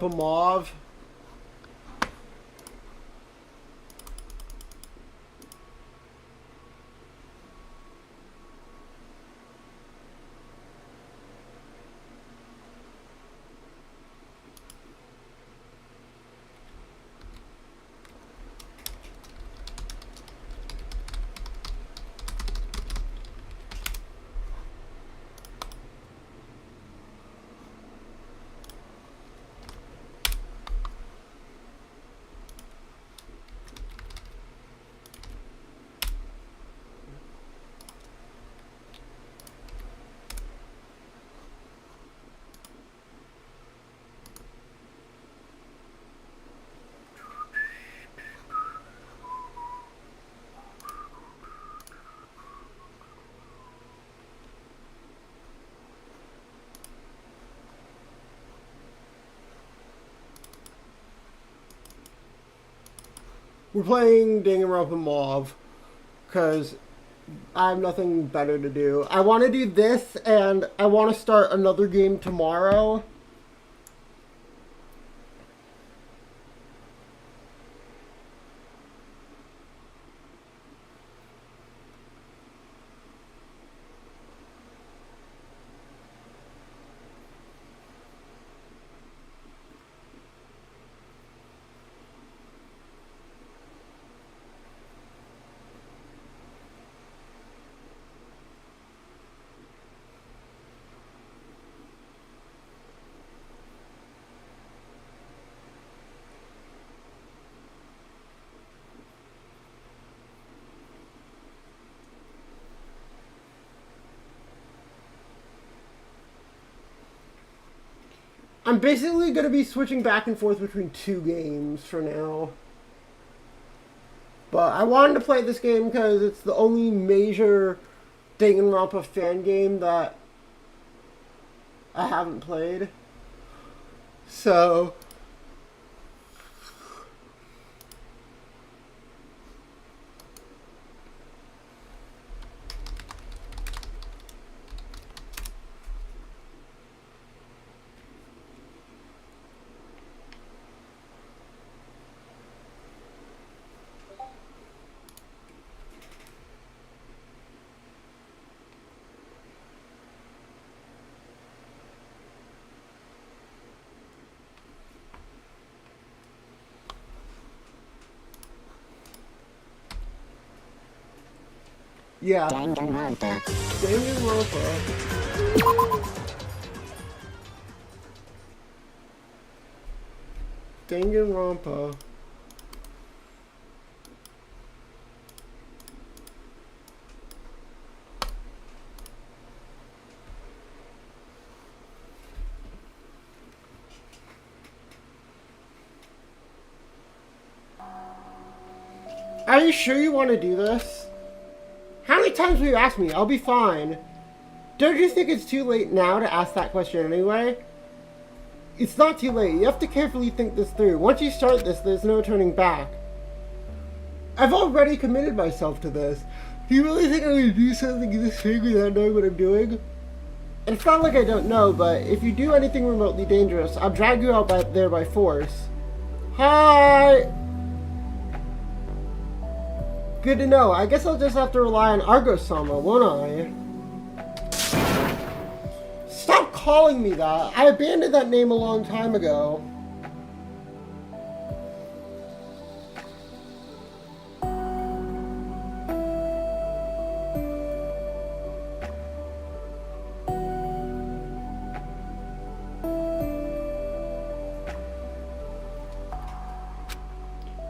Mauve. We're playing Danganronpa Mauve because I have nothing better to do. I want to do this and I want to start another game tomorrow. I'm basically going to be switching back and forth between two games for now. But I wanted to play this game because it's the only major Danganronpa fan game that I haven't played. So yeah. Danganronpa. Danganronpa. Are you sure you want to do this? How many times will you ask me? I'll be fine. Don't you think it's too late now to ask that question anyway? It's not too late. You have to carefully think this through. Once you start this, there's no turning back. I've already committed myself to this. Do you really think I'm going to do something this big without knowing what I'm doing? And it's not like I don't know, but if you do anything remotely dangerous, I'll drag you out there by force. Hi! Good to know. I guess I'll just have to rely on Argo-sama, won't I? Stop calling me that! I abandoned that name a long time ago.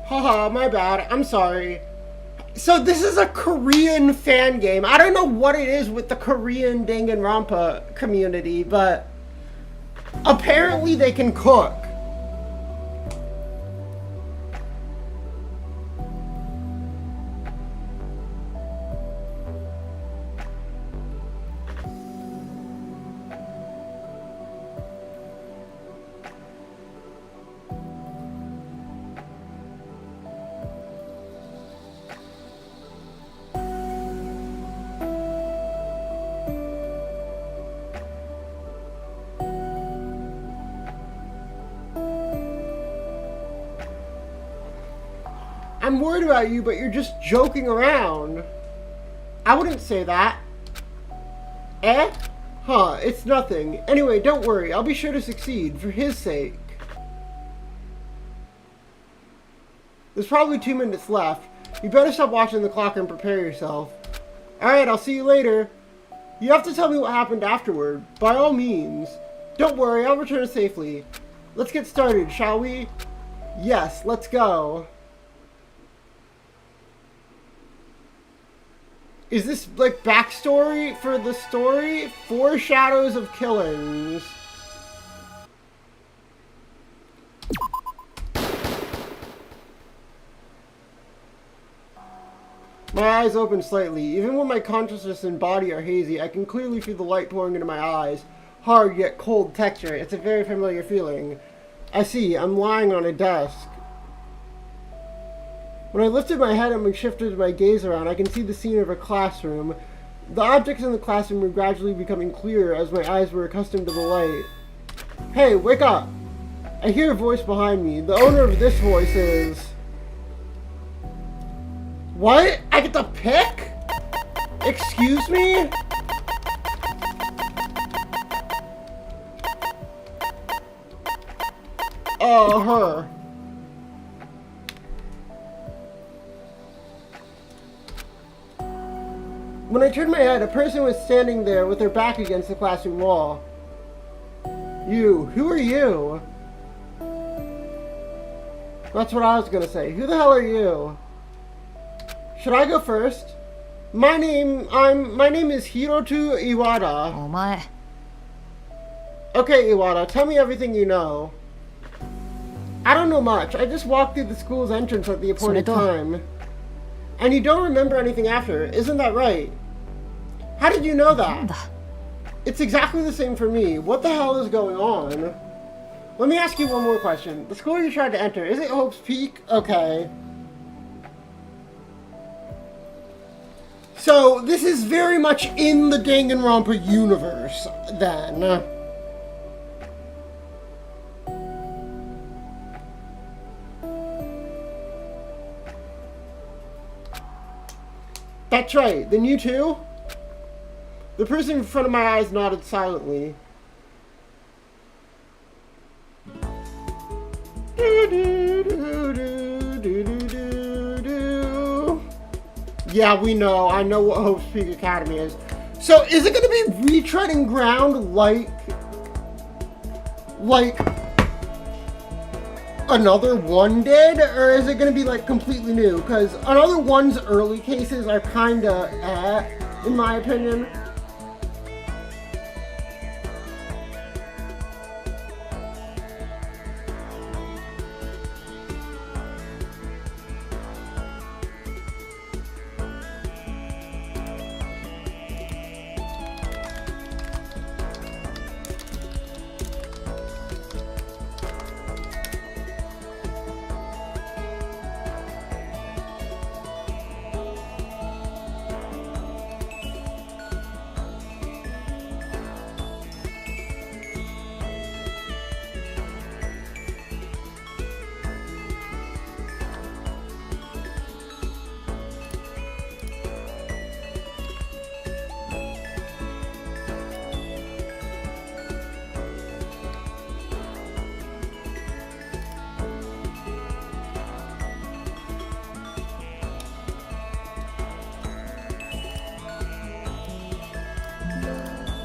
Haha, my bad. I'm sorry. So this is a Korean fan game. I don't know what it is with the Korean Danganronpa community, but apparently they can cook. I'm worried about you, but you're just joking around. I wouldn't say that. Eh? Huh, it's nothing. Anyway, don't worry. I'll be sure to succeed, for his sake. There's probably 2 minutes left. You better stop watching the clock and prepare yourself. Alright, I'll see you later. You have to tell me what happened afterward. By all means. Don't worry, I'll return safely. Let's get started, shall we? Yes, let's go. Is this, like, backstory for the story? Foreshadows of killings. My eyes open slightly. Even when my consciousness and body are hazy, I can clearly feel the light pouring into my eyes. Hard yet cold texture. It's a very familiar feeling. I see. I'm lying on a desk. When I lifted my head and shifted my gaze around, I can see the scene of a classroom. The objects in the classroom were gradually becoming clearer as my eyes were accustomed to the light. Hey, wake up! I hear a voice behind me. The owner of this voice is... What? I get to pick? Excuse me? Oh, her. When I turned my head, a person was standing there with their back against the classroom wall. You. Who are you? That's what I was gonna say. Who the hell are you? Should I go first? My name is Hiroto Iwata. お前 Okay, Iwata, tell me everything you know. I don't know much. I just walked through the school's entrance at the appointed time. And you don't remember anything after, isn't that right? How did you know なんだ that? It's exactly the same for me. What the hell is going on? Let me ask you one more question. The school you tried to enter, is it Hope's Peak? Okay. So, this is very much in the Danganronpa universe, then. That's right, then you too? The person in front of my eyes nodded silently. Yeah, we know. I know what Hope's Peak Academy is. So, is it going to be retreading ground like Another One did? Or is it going to be, like, completely new? Because Another One's early cases are kind of in my opinion.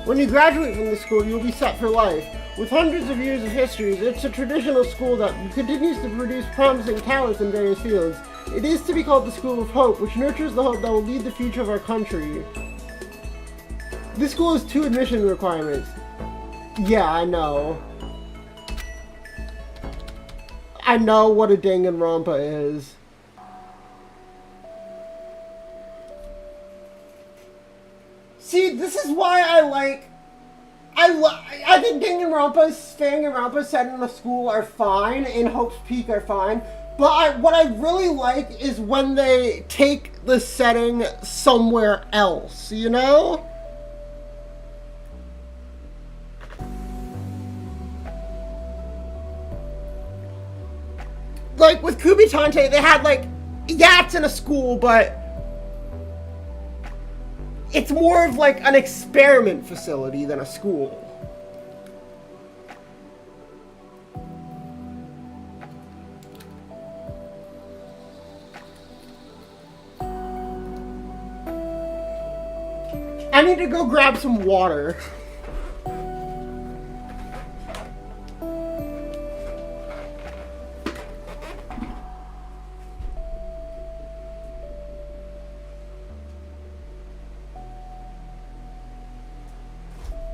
When you graduate from the school, you'll be set for life. With hundreds of years of history, it's a traditional school that continues to produce promising talents in various fields. It is to be called the School of Hope, which nurtures the hope that will lead the future of our country. This school has 2 admission requirements. Yeah, I know. I know what a Danganronpa is. See, this is why I think Danganronpa set in the school are fine, in Hope's Peak are fine, but what I really like is when they take the setting somewhere else, you know? Like, with Kubitante, they had, like, yeah, it's in a school, but it's more of like an experiment facility than a school. I need to go grab some water.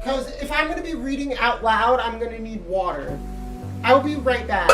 Because if I'm going to be reading out loud, I'm going to need water. I'll be right back.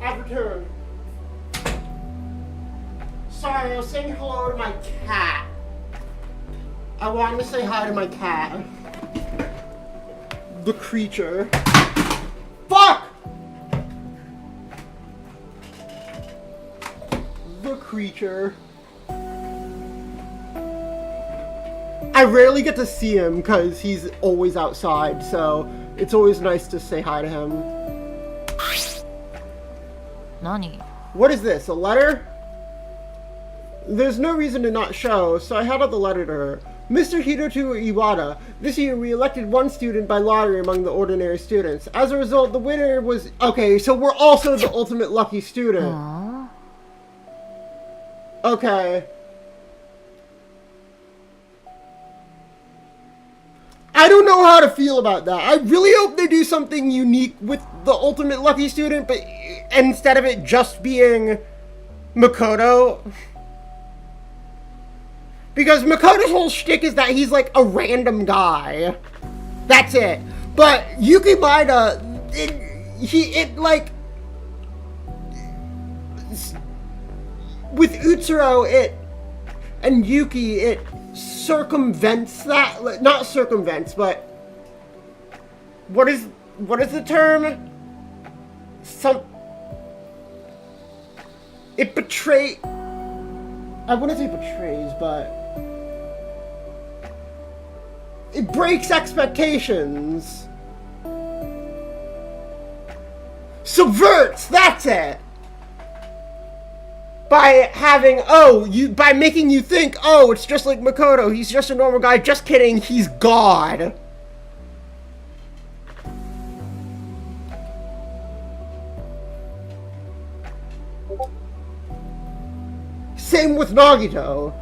I've returned. Sorry, I was saying hello to my cat. I wanted to say hi to my cat. The creature. Fuck! The creature. I rarely get to see him because he's always outside, so it's always nice to say hi to him. Nani? What is this, a letter? There's no reason to not show, so I held out the letter to her. Mr. Hiroto Iwata, this year we elected one student by lottery among the ordinary students. As a result, the winner was... Okay, so we're also the ultimate lucky student. Aww. Okay. I don't know how to feel about that. I really hope they do something unique with the ultimate lucky student, but instead of it just being Makoto. Because Makoto's whole shtick is that he's like a random guy. That's it. But Yuki Maeda, with Utsuro, and Yuki, it circumvents that. Not circumvents, but what is the term? It betray. I wouldn't say betrays, but it breaks expectations. Subverts, that's it. By having, by making you think, oh, it's just like Makoto, he's just a normal guy. Just kidding, he's God. Same with Nagito.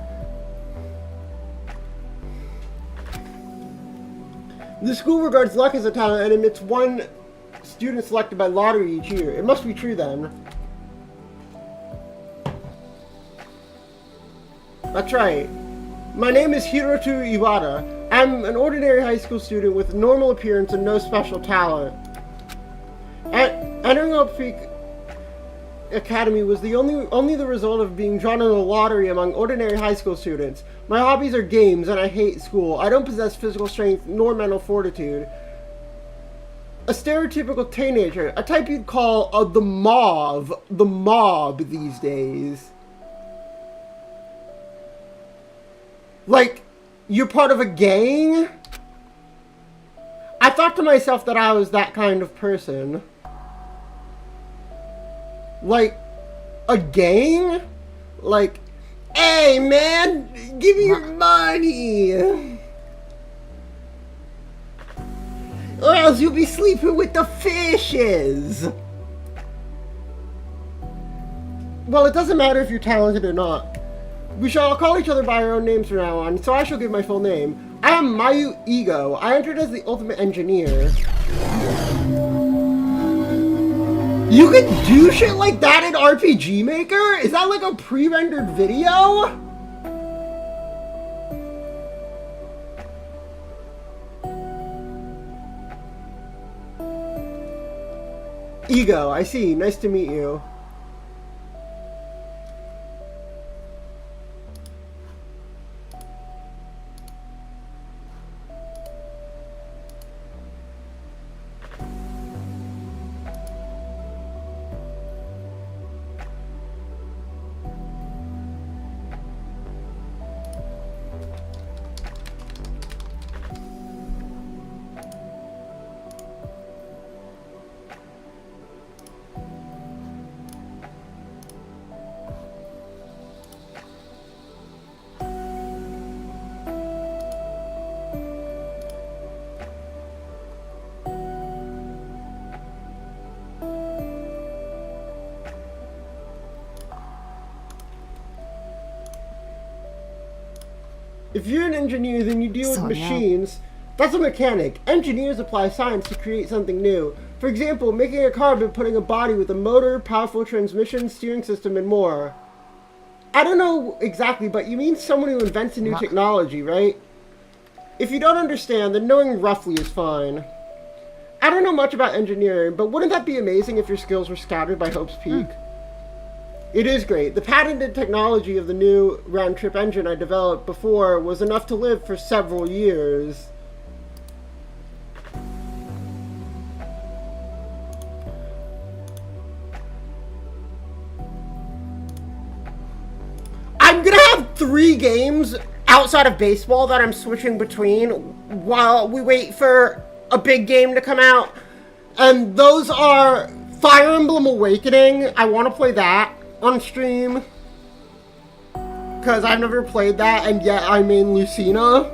The school regards luck as a talent and admits one student selected by lottery each year. It must be true then. That's right. My name is Hiroto Iwata. I'm an ordinary high school student with normal appearance and no special talent. Entering Oak Peak Academy was only the result of being drawn in a lottery among ordinary high school students. My hobbies are games, and I hate school. I don't possess physical strength nor mental fortitude. A stereotypical teenager, a type you'd call the mob these days. Like, you're part of a gang? I thought to myself that I was that kind of person. Like, a gang? Like, hey man, give me your money! Or else you'll be sleeping with the fishes! Well, it doesn't matter if you're talented or not. We shall all call each other by our own names from now on, so I shall give my full name. I am Mayu Ego. I entered as the ultimate engineer. You can do shit like that in RPG Maker? Is that like a pre-rendered video? Ego, I see. Nice to meet you. If you're an engineer, then you deal with machines. That's a mechanic. Engineers apply science to create something new. For example, making a car by putting a body with a motor, powerful transmission, steering system, and more. I don't know exactly, but you mean someone who invents a new technology, right? If you don't understand, then knowing roughly is fine. I don't know much about engineering, but wouldn't that be amazing if your skills were scattered by Hope's Peak? It is great. The patented technology of the new round-trip engine I developed before was enough to live for several years. I'm gonna have 3 games outside of baseball that I'm switching between while we wait for a big game to come out. And those are Fire Emblem Awakening. I want to play that on stream, because I've never played that, and yet I main Lucina.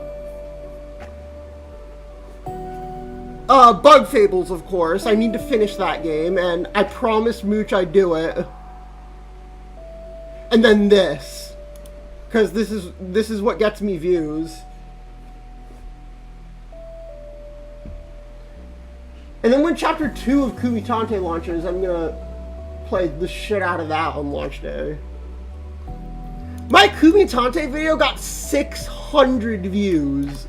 Bug Fables, of course. I need to finish that game, and I promised Mooch I'd do it. And then this, because this is what gets me views. And then when Chapter 2 of Kumitante launches, I'm gonna play the shit out of that on launch day. My Kumitante video got 600 views.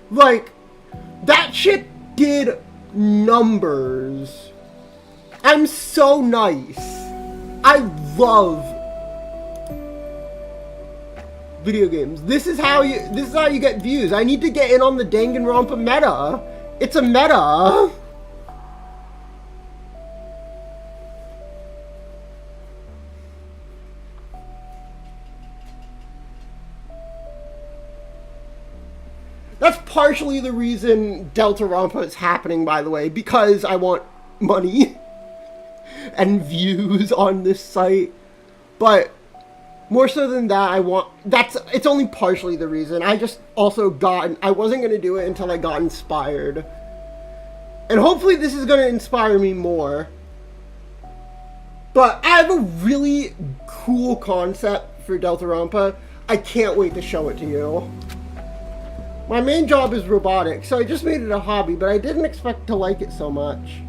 Like, that shit did numbers. I'm so nice. I love video games. This is how you get views. I need to get in on the Danganronpa meta. It's a meta. That's partially the reason Deltarumpa is happening, by the way, because I want money and views on this site. But more so than that, it's only partially the reason. I just also I wasn't going to do it until I got inspired. And hopefully this is going to inspire me more. But I have a really cool concept for Deltarumpa. I can't wait to show it to you. My main job is robotics, so I just made it a hobby, but I didn't expect to like it so much.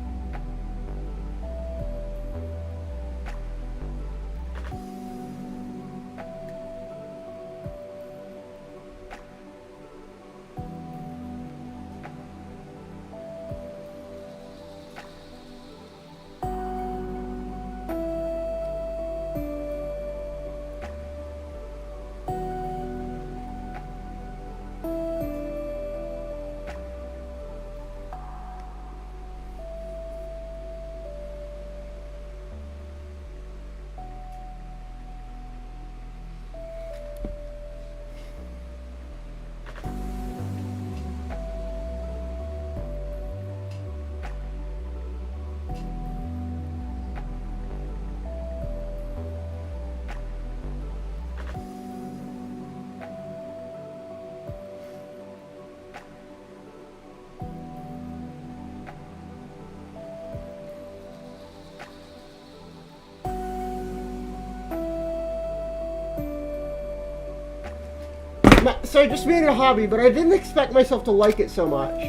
So I just made it a hobby, but I didn't expect myself to like it so much.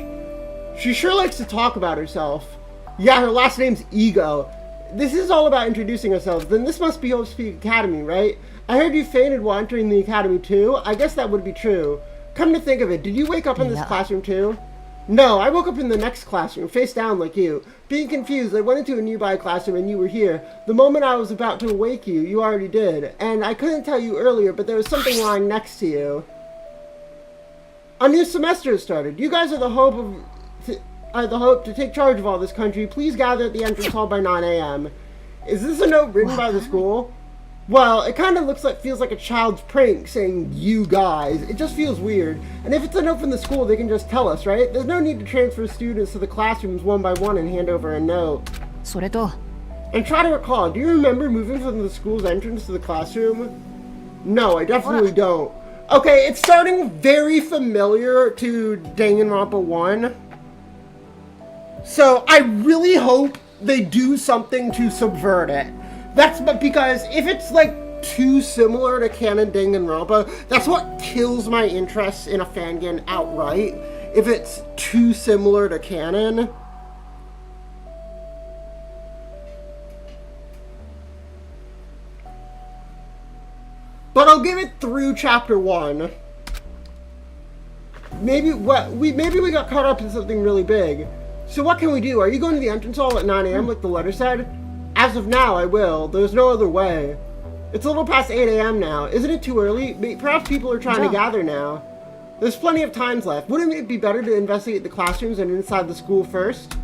She sure likes to talk about herself. Yeah, her last name's Ego. This is all about introducing ourselves. Then this must be Hope Speak Academy, right? I heard you fainted while entering the academy too. I guess that would be true. Come to think of it, did you wake up in this classroom too? No, I woke up in the next classroom, face down like you. Being confused, I went into a nearby classroom and you were here. The moment I was about to awake you, you already did. And I couldn't tell you earlier, but there was something lying next to you. A new semester has started. You guys are the hope to take charge of all this country. Please gather at the entrance hall by 9 a.m. Is this a note written by the school? Well, it kind of feels like a child's prank saying, you guys. It just feels weird. And if it's a note from the school, they can just tell us, right? There's no need to transfer students to the classrooms one by one and hand over a note. And try to recall, do you remember moving from the school's entrance to the classroom? No, I definitely don't. Okay, it's starting very familiar to Danganronpa 1. So I really hope they do something to subvert it. That's because if it's like too similar to canon Danganronpa, that's what kills my interest in a fangame outright. If it's too similar to canon. But I'll give it through chapter 1. Maybe we got caught up in something really big. So what can we do? Are you going to the entrance hall at 9 a.m. like the letter said? As of now, I will. There's no other way. It's a little past 8 a.m. now. Isn't it too early? Perhaps people are trying to gather now. There's plenty of time left. Wouldn't it be better to investigate the classrooms and inside the school first?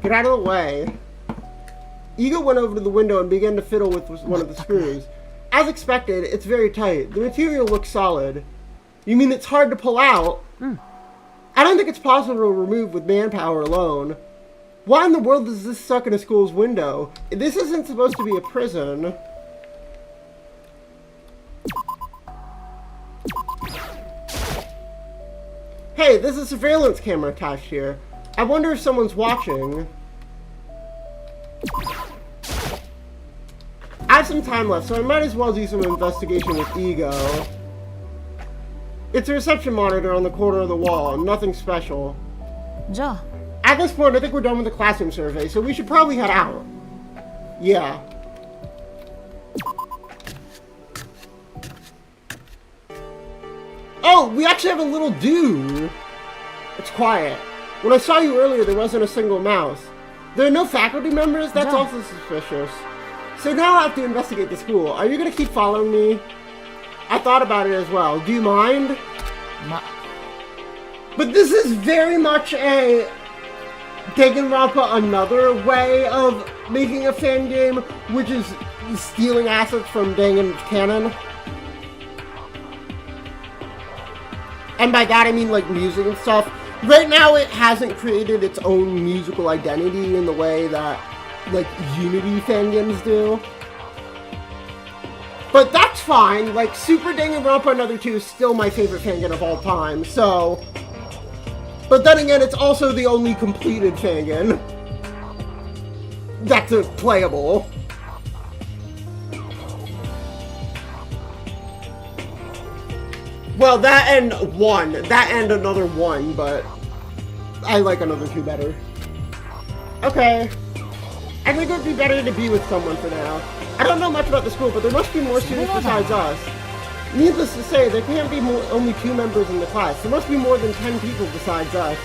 Get out of the way. Ego went over to the window and began to fiddle with one of the screws. As expected, it's very tight. The material looks solid. You mean it's hard to pull out? I don't think it's possible to remove with manpower alone. Why in the world is this stuck in a school's window? This isn't supposed to be a prison. Hey, there's a surveillance camera attached here. I wonder if someone's watching. I have some time left, so I might as well do some investigation with Ego. It's a reception monitor on the corner of the wall, nothing special. At this point, I think we're done with the classroom survey, so we should probably head out. Yeah. Oh, we actually have a little dude. It's quiet. When I saw you earlier, there wasn't a single mouse. There are no faculty members? That's also suspicious. So now I have to investigate the school. Are you going to keep following me? I thought about it as well. Do you mind? No. But this is very much a Danganronpa another way of making a fan game, which is stealing assets from Dangan canon. And by that I mean like music and stuff. Right now it hasn't created its own musical identity in the way that like Unity fan games do. But that's fine. Like Super Danganronpa Another 2 is still my favorite fan game of all time, so. But then again, it's also the only completed fan game that's playable. Well, that and one. That and another one, but I like another 2 better. Okay. I think it would be better to be with someone for now. I don't know much about the school, but there must be more students besides us. Needless to say, there can't be only 2 members in the class. There must be more than 10 people besides us.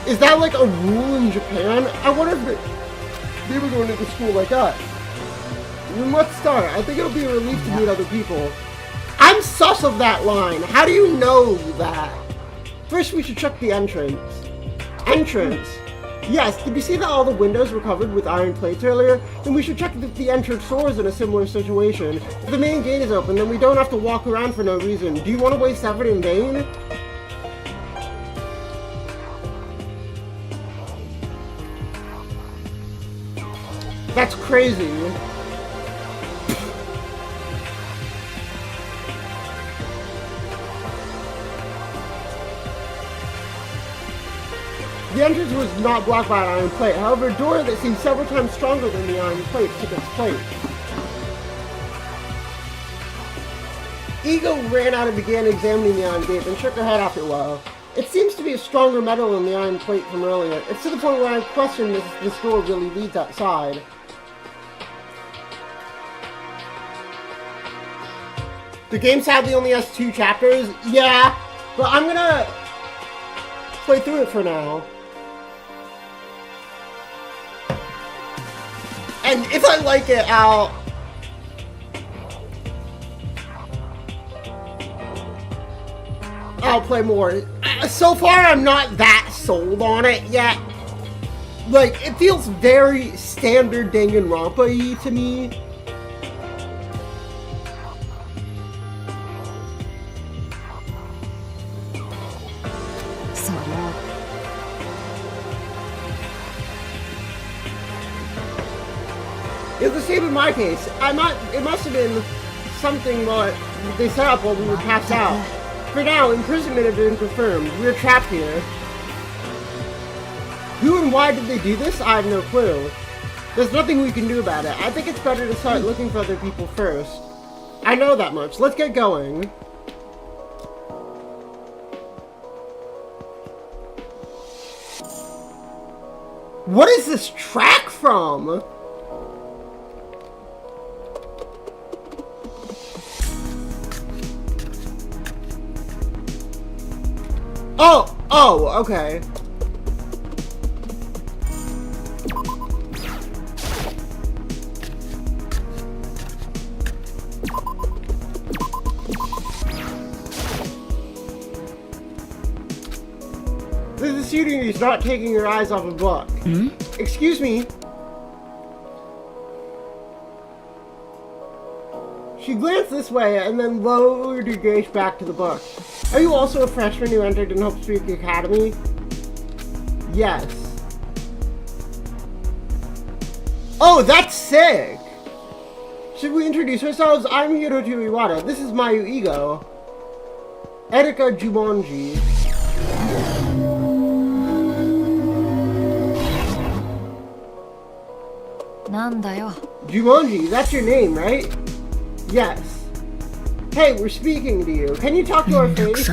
Is that like a rule in Japan? I wonder if they were going to the school like us. Then let's start. I think it'll be a relief to meet other people. I'm sus of that line. How do you know that? First, we should check the entrance. Entrance. Yes, did you see that all the windows were covered with iron plates earlier? Then we should check if the entrance door is in a similar situation. If the main gate is open, then we don't have to walk around for no reason. Do you want to waste effort in vain? That's crazy. The entrance was not blocked by an iron plate. However, a door that seemed several times stronger than the iron plate took its place. Ego ran out and began examining the iron gate, then shook her head after a while. It seems to be a stronger metal than the iron plate from earlier. It's to the point where I question if this door really leads outside. The game sadly only has 2 chapters. Yeah, but I'm gonna play through it for now. And if I like it, I'll play more. So far, I'm not that sold on it yet. Like, it feels very standard Danganronpa-y to me. It's the same in my case. It must have been something that they set up while we were passed out. For now, imprisonment has been confirmed. We're trapped here. Who and why did they do this? I have no clue. There's nothing we can do about it. I think it's better to start looking for other people first. I know that much. Let's get going. What is this track from? Oh, okay. This is shooting you, not taking your eyes off a book. Excuse me. She glanced this way and then lowered her gaze back to the book. Are you also a freshman who entered in Hope Street Academy? Yes. Oh, that's sick! Should we introduce ourselves? I'm Hiroto Iwata. This is Mayu Ego. Erika Jumonji. Jumonji, that's your name, right? Yes. Hey, we're speaking to you. Can you talk to our face?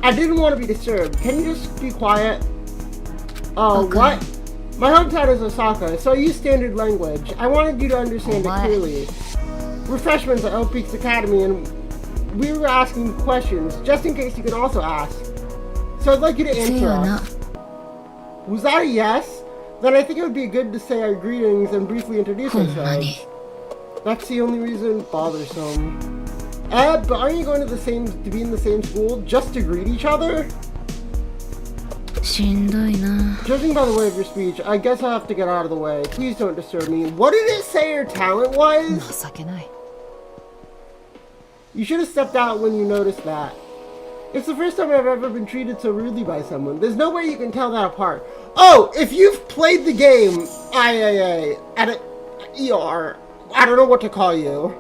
I didn't want to be disturbed. Can you just be quiet? What? My hometown is Osaka, so I use standard language. I wanted you to understand it clearly. We're freshmen at Elf Peaks Academy, and we were asking questions, just in case you can also ask. So I'd like you to answer us. Was that a yes? Then I think it would be good to say our greetings and briefly introduce ourselves. That's the only reason bothersome. But aren't you going to be in the same school just to greet each other? Judging by the way of your speech, I guess I'll have to get out of the way. Please don't disturb me. What did it say your talent was? You should have stepped out when you noticed that. It's the first time I've ever been treated so rudely by someone. There's no way you can tell that apart. Oh, if you've played the game, IAA, at ER, I don't know what to call you.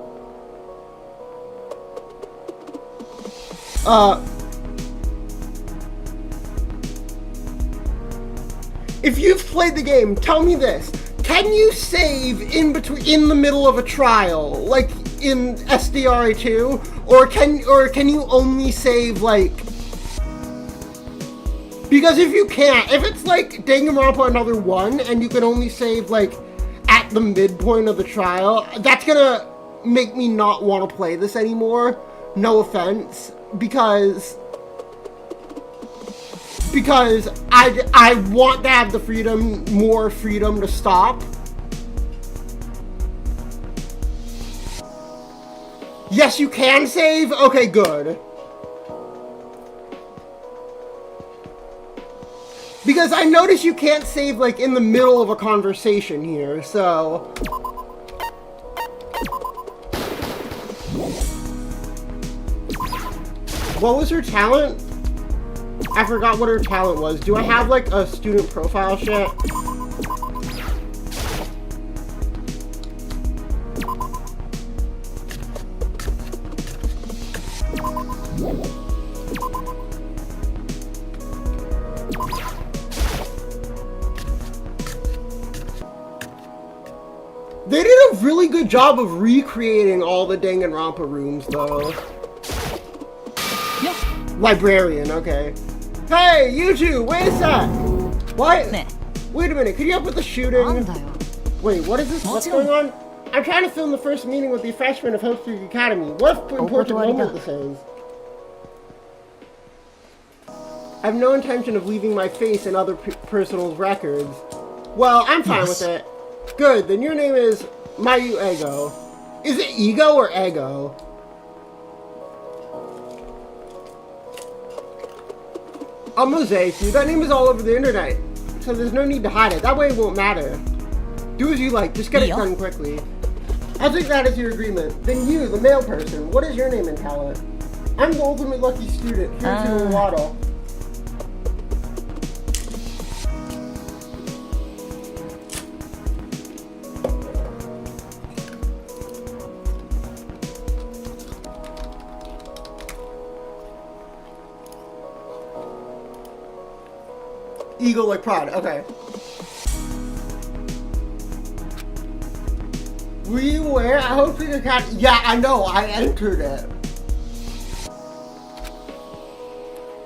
If you've played the game, tell me this. Can you save in the middle of a trial, like in SDRA 2? Or can you only save, like... Because if you can't, if it's like Danganronpa Another 1, and you can only save, like, at the midpoint of the trial, that's gonna make me not want to play this anymore. No offense. Because I want to have the more freedom to stop. Yes, you can save? Okay, good. Because I notice you can't save, like, in the middle of a conversation here, so... What was her talent? I forgot what her talent was. Do I have, like, a student profile shit? job of recreating all the Danganronpa rooms, though. Yeah. Librarian, okay. Hey, you two, wait a sec! What? Ne. Wait a minute, could you help with the shooting? Wait, what is this? What's going on? I'm trying to film the first meeting with the freshmen of Hope Street Academy. What important moment this is? I have no intention of leaving my face in other personal records. Well, I'm fine with it. Good, then your name is Mayu Ego. Is it Ego or Ego? I'll mosaic you. That name is all over the internet, so there's no need to hide it. That way it won't matter. Do as you like. Just get it done quickly. I'll take that as your agreement. Then you, the male person, what is your name and talent? I'm the ultimate lucky student. Here to Waddle. Ego like pride, okay. Were you aware? I hope you cat. Yeah, I know, I entered it.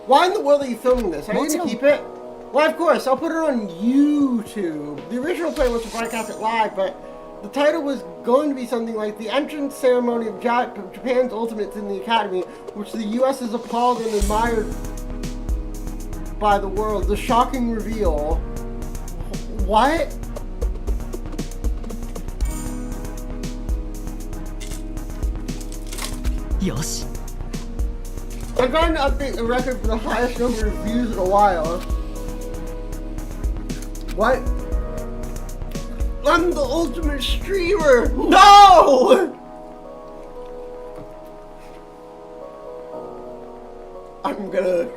Why in the world are you filming this? Are you gonna keep it? Well, of course, I'll put it on YouTube. The original plan was to broadcast it live, but the title was going to be something like The Entrance Ceremony of Japan's Ultimates in the Academy, which the US is appalled and admired by the world. The shocking reveal. What? Yosh. I'm trying to update the record for the highest number of views in a while. What? I'm the ultimate streamer! No! I'm gonna...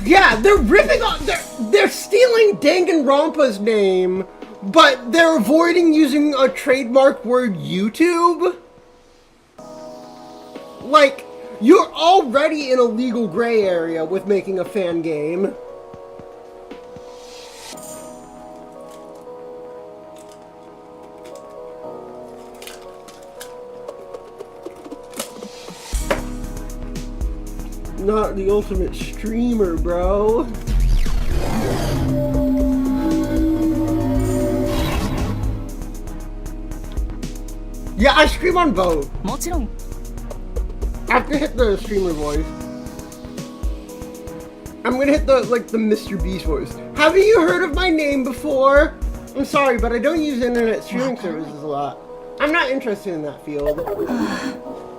Yeah, they're ripping off, they're stealing Danganronpa's name, but they're avoiding using a trademark word YouTube? Like, you're already in a legal gray area with making a fan game. Not the ultimate streamer, bro. Yeah, I stream on both. I have to hit the streamer voice. I'm gonna hit the Mr. Beast voice. Haven't you heard of my name before? I'm sorry, but I don't use internet streaming services a lot. I'm not interested in that field.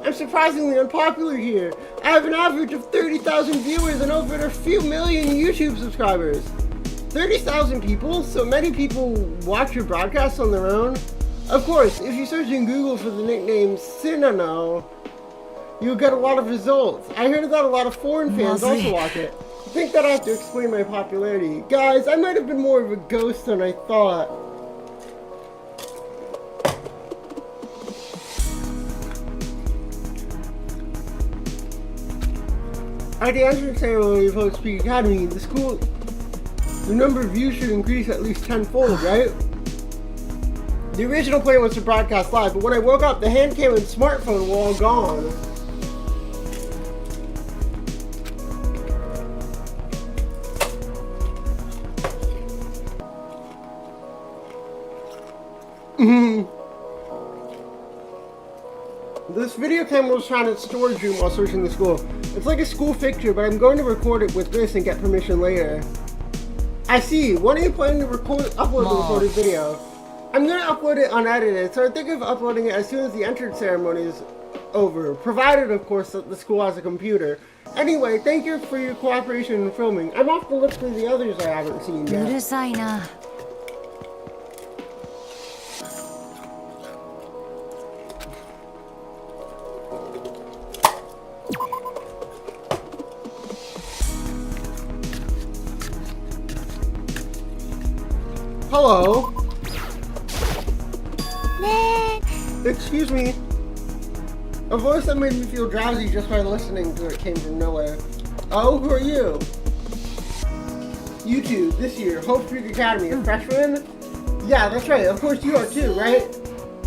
I'm surprisingly unpopular here. I have an average of 30,000 viewers and over a few million YouTube subscribers. 30,000 people? So many people watch your broadcasts on their own? Of course, if you search in Google for the nickname Sinano, you'll get a lot of results. I heard that a lot of foreign fans also watch it. I think that I have to explain my popularity. Guys, I might have been more of a ghost than I thought. At the entrance ceremony of Hope Street Academy, the number of views should increase at least tenfold, right? The original plan was to broadcast live, but when I woke up, the hand cam and smartphone were all gone. This video camera was found in storage room while searching the school. It's like a school fixture, but I'm going to record it with this and get permission later. I see. When are you planning to upload the recorded video? I'm going to upload it unedited, so I think of uploading it as soon as the entrance ceremony is over, provided, of course, that the school has a computer. Anyway, thank you for your cooperation in filming. I'm off to look for the others I haven't seen yet. Hello? Excuse me. A voice that made me feel drowsy just by listening to it came from nowhere. Oh, who are you? You two, this year, Hope Street Academy, a freshman? Yeah, that's right. Of course you are too, right?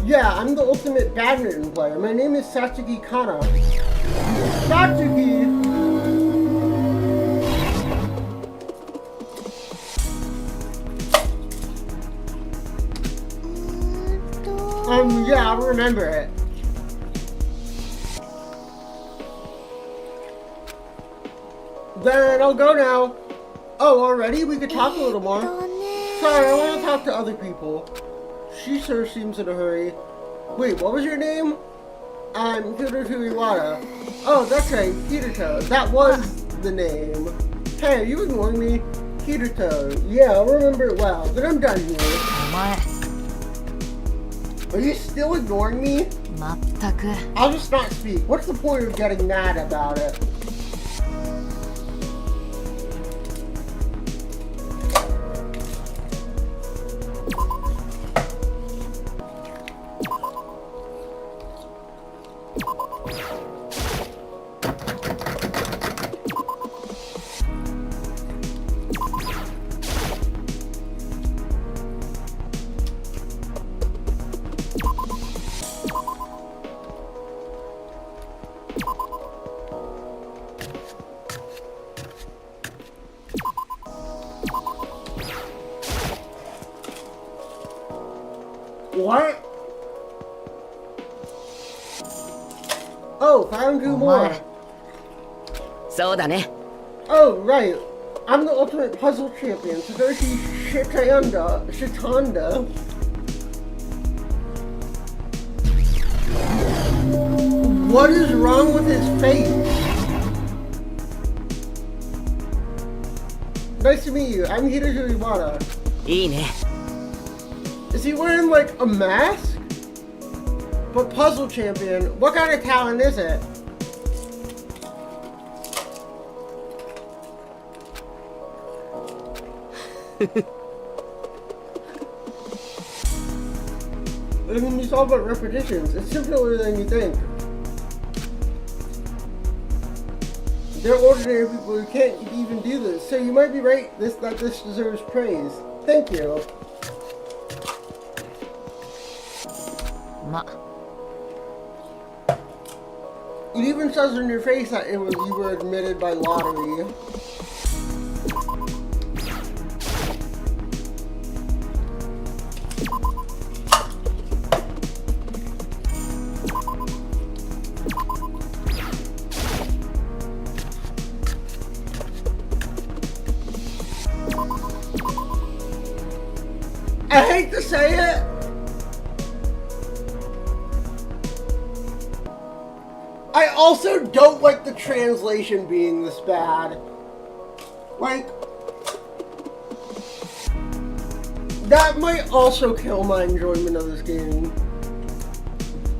Yeah, I'm the ultimate badminton player. My name is Satsuki Kana. Satsuki! Yeah, I'll remember it. Then I'll go now. Oh, already? We could talk a little more. Sorry, I want to talk to other people. She sure seems in a hurry. Wait, what was your name? I'm Hiruto Iwata. Oh, that's right, Hiruto. That was the name. Hey, are you ignoring me? Hiruto. Yeah, I'll remember it well. Then I'm done here. お前 Are you still ignoring me? まったく I'll just not speak. What's the point of getting mad about it? What? Oh, found you more. そうだね Oh, right. I'm the ultimate puzzle champion, Satoshi Shitanda. What is wrong with his face? Nice to meet you. I'm Hiroshi Iwata. いいね Is he wearing like a mask? But puzzle champion, what kind of talent is it? I mean, it's all about repetitions. It's simpler than you think. They're ordinary people who can't even do this, so you might be right that this deserves praise. Thank you. ま It even says on your face that you were admitted by lottery. I hate to say it. I also don't like the translation being this bad. Like, that might also kill my enjoyment of this game.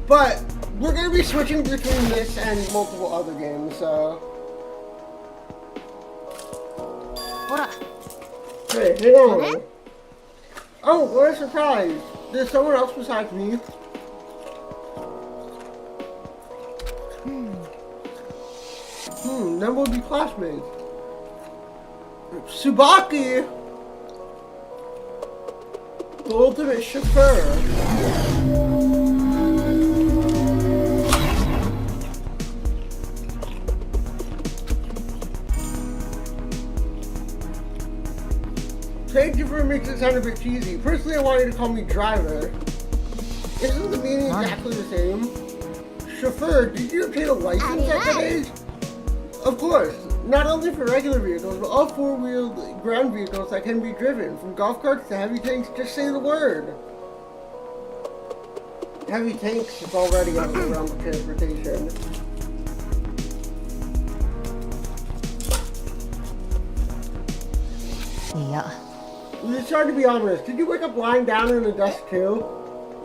But we're going to be switching between this and multiple other games, so. ほら Hey, hang on. Oh, what a surprise. There's someone else besides me. Then we'll be classmates. Tsubaki! The ultimate chauffeur. Thank you for making it sound a bit cheesy. Personally, I want you to call me driver. Isn't the meaning exactly the same? Chauffeur, did you obtain a license at that age? Of course, not only for regular vehicles, but all four-wheeled ground vehicles that can be driven, from golf carts to heavy tanks. Just say the word. Heavy tanks is already on the realm of transportation. Yeah. It's hard to be honest. Did you wake up lying down in the dust too?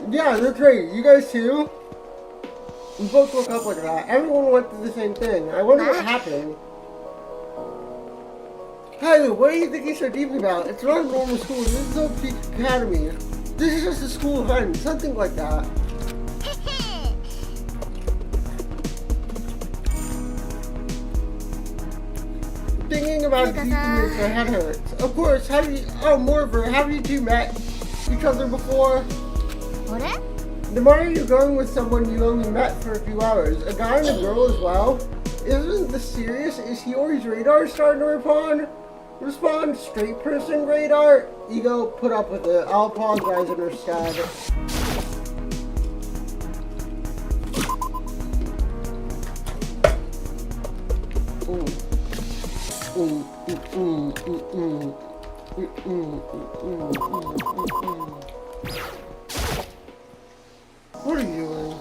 Yeah, that's right. You guys too? We both woke up like that. Everyone went through the same thing. I wonder what happened. Hey, what are you thinking so deeply about? It's not a normal school. This is Oak Peak Academy. This is just a school event. Something like that. thinking about deep makes my head hurts. Of course, moreover, have you two met each other before? What? The more you're going with someone you only met for a few hours, a guy and a girl as well. Isn't this serious? Is Hiyori's radar starting to respond? Straight person radar? Ego, put up with it. I'll apologize in her stead. What are you doing?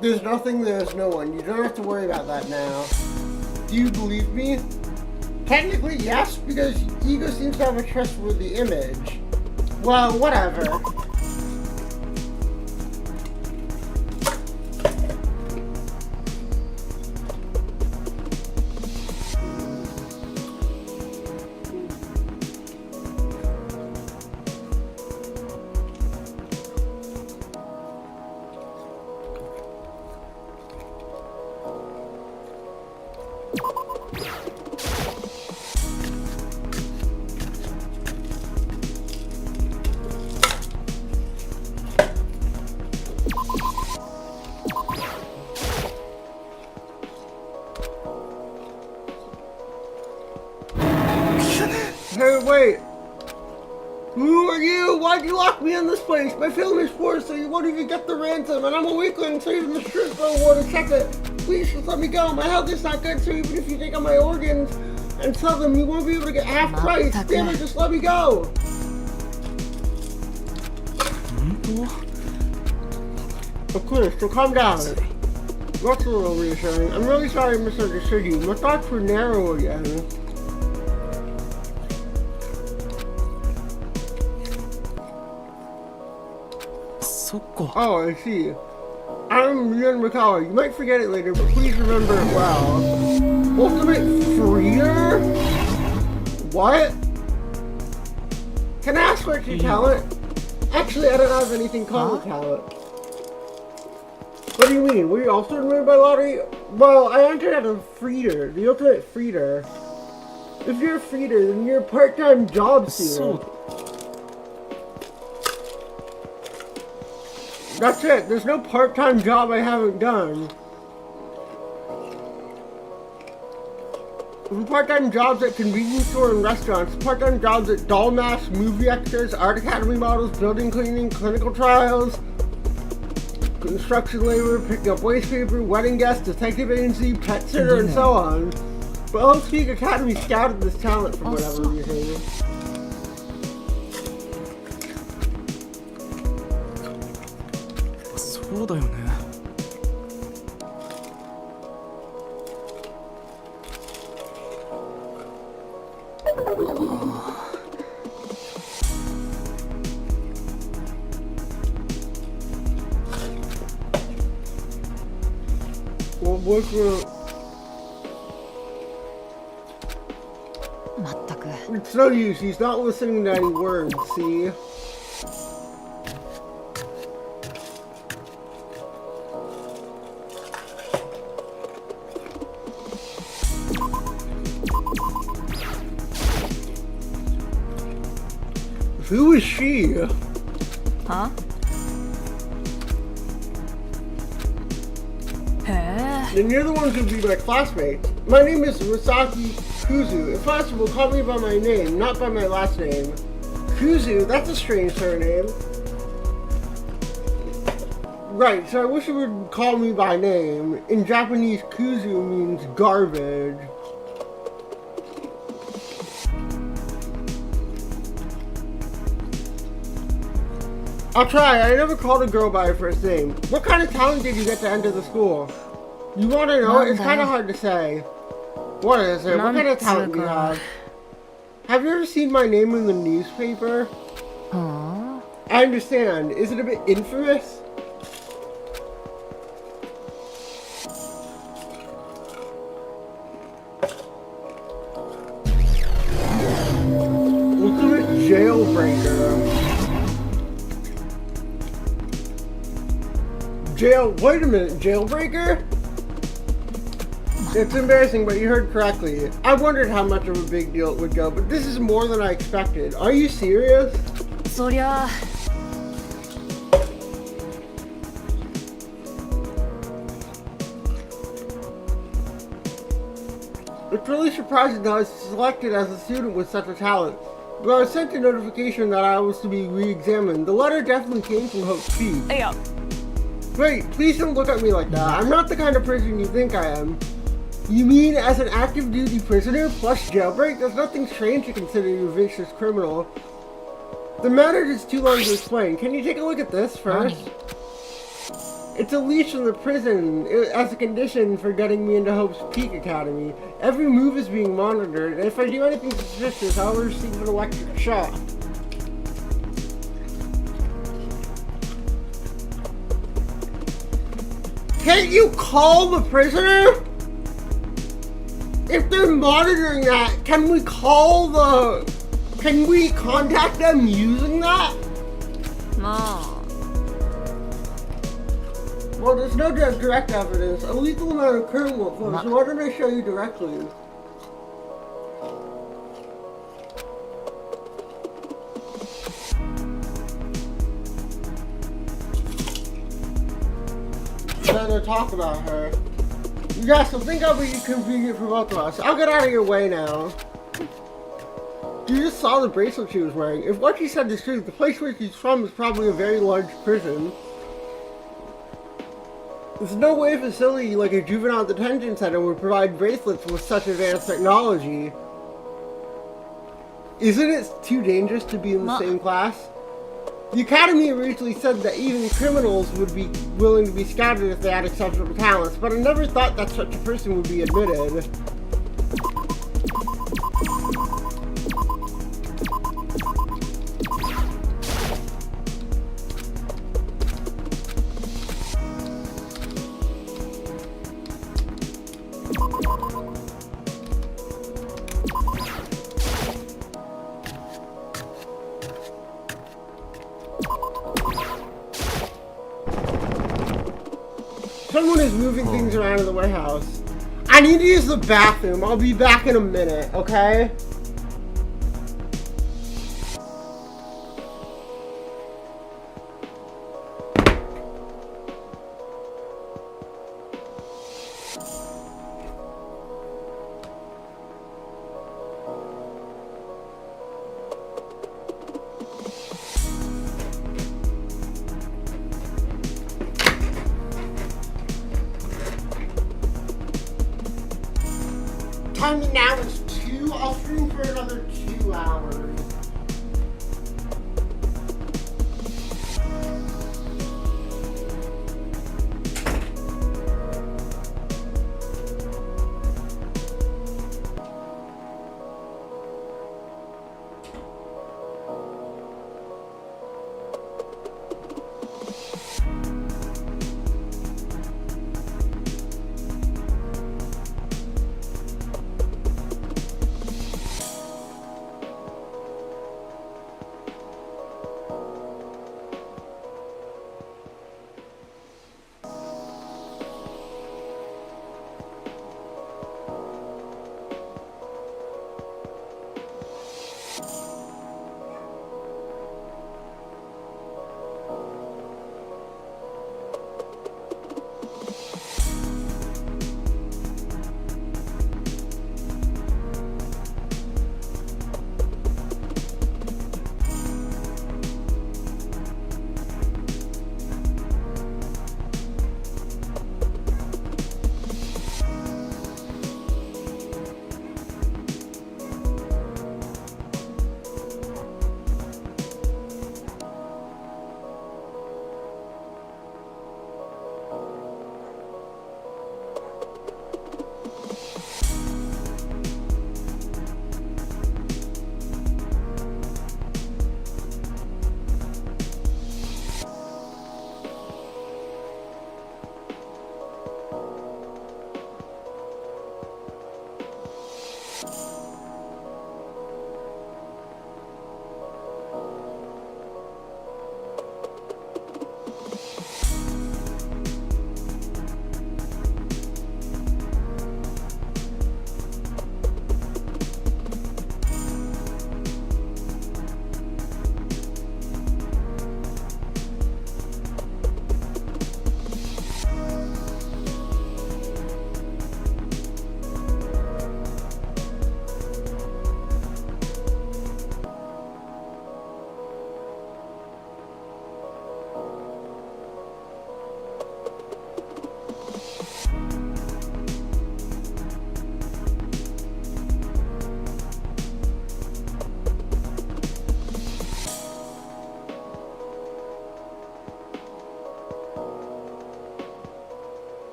There's nothing, there's no one. You don't have to worry about that now. Do you believe me? Technically, yes, because Ego seems to have a trustworthy image. Well, whatever. Hey, wait! Who are you? Why'd you lock me in this place? My film is poor, so you won't even get the ransom, and I'm a weakling, so even the strip don't want to check it. Please just let me go. My health is not good, so even if you take out my organs and sell them, you won't be able to get half price. Damn it, just let me go! Of course, so calm down. That's a little reassuring. I'm really sorry I misunderstood you. My thoughts were narrow again. Oh, I see. I'm Yun Makawa. You might forget it later, but please remember it well. Ultimate Freer? What? Can I ask what's your talent? Actually, I don't have anything called a talent. What do you mean? Were you also admitted by lottery? Well, I entered as a Freeder, the ultimate Freeder. If you're a Freeder, then you're a part-time job seeker. That's it. There's no part-time job I haven't done. Part-time jobs at convenience store and restaurants, part-time jobs at doll masks, movie extras, art academy models, building cleaning, clinical trials, construction labor, picking up waste paper, wedding guests, detective agency, pet sitter, and so on. But Elf Speak Academy scouted this talent for whatever reason. It's no use, he's not listening to any words, see? Who is she? Huh? Then you're the ones who'd be my classmates. My name is Masaki Kuzu. If possible, call me by my name, not by my last name. Kuzu, that's a strange surname. Right, so I wish you would call me by name. In Japanese, Kuzu means garbage. I'll try. I never called a girl by her first name. What kind of talent did you get to enter the school? You want to know? It's kind of hard to say. What is it? What kind of talent do you have? Have you ever seen my name in the newspaper? Aww. I understand. Is it a bit infamous? Ultimate Jail Wait a minute, jailbreaker? It's embarrassing, but you heard correctly. I wondered how much of a big deal it would go, but this is more than I expected. Are you serious? そりゃあ It's really surprising that I was selected as a student with such a talent. But I was sent a notification that I was to be re-examined. The letter definitely came from Hope's Peak. いや Wait, please don't look at me like that. I'm not the kind of person you think I am. You mean as an active duty prisoner plus jailbreak? There's nothing strange to consider you a vicious criminal. The matter is too long to explain. Can you take a look at this first? It's a leash from the prison as a condition for getting me into Hope's Peak Academy. Every move is being monitored, and if I do anything suspicious, I'll receive an electric shock. Can't you call the prisoner? If they're monitoring that, can we contact them using that? まあ Well, there's no direct evidence. A lethal amount of criminal force, so why don't I show you directly? Then to talk about her. Yes, I think I'll be convenient for both of us. I'll get out of your way now. You just saw the bracelet she was wearing. If what she said is true, the place where she's from is probably a very large prison. There's no way a facility like a juvenile detention center would provide bracelets with such advanced technology. Isn't it too dangerous to be in the same class? The Academy originally said that even criminals would be willing to be scouted if they had exceptional talents, but I never thought that such a person would be admitted. Someone is moving things around in the warehouse. I need to use the bathroom. I'll be back in a minute, okay? Time now is 2. I'll stream for another 2 hours.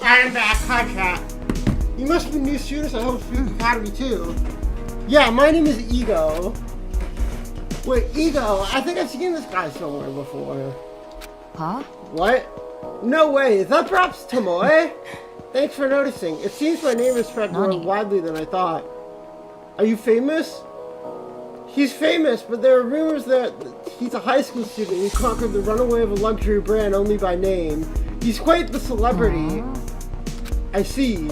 I'm back. Hi, chat. You must be new students at Hope Food Academy, too. Yeah, my name is Ego. Wait, Ego? I think I've seen this guy somewhere before. Huh? What? No way. Is that perhaps Tomoe? Thanks for noticing. It seems my name is spread more widely than I thought. Are you famous? He's famous, but there are rumors that he's a high school student who conquered the runaway of a luxury brand only by name. He's quite the celebrity. I see.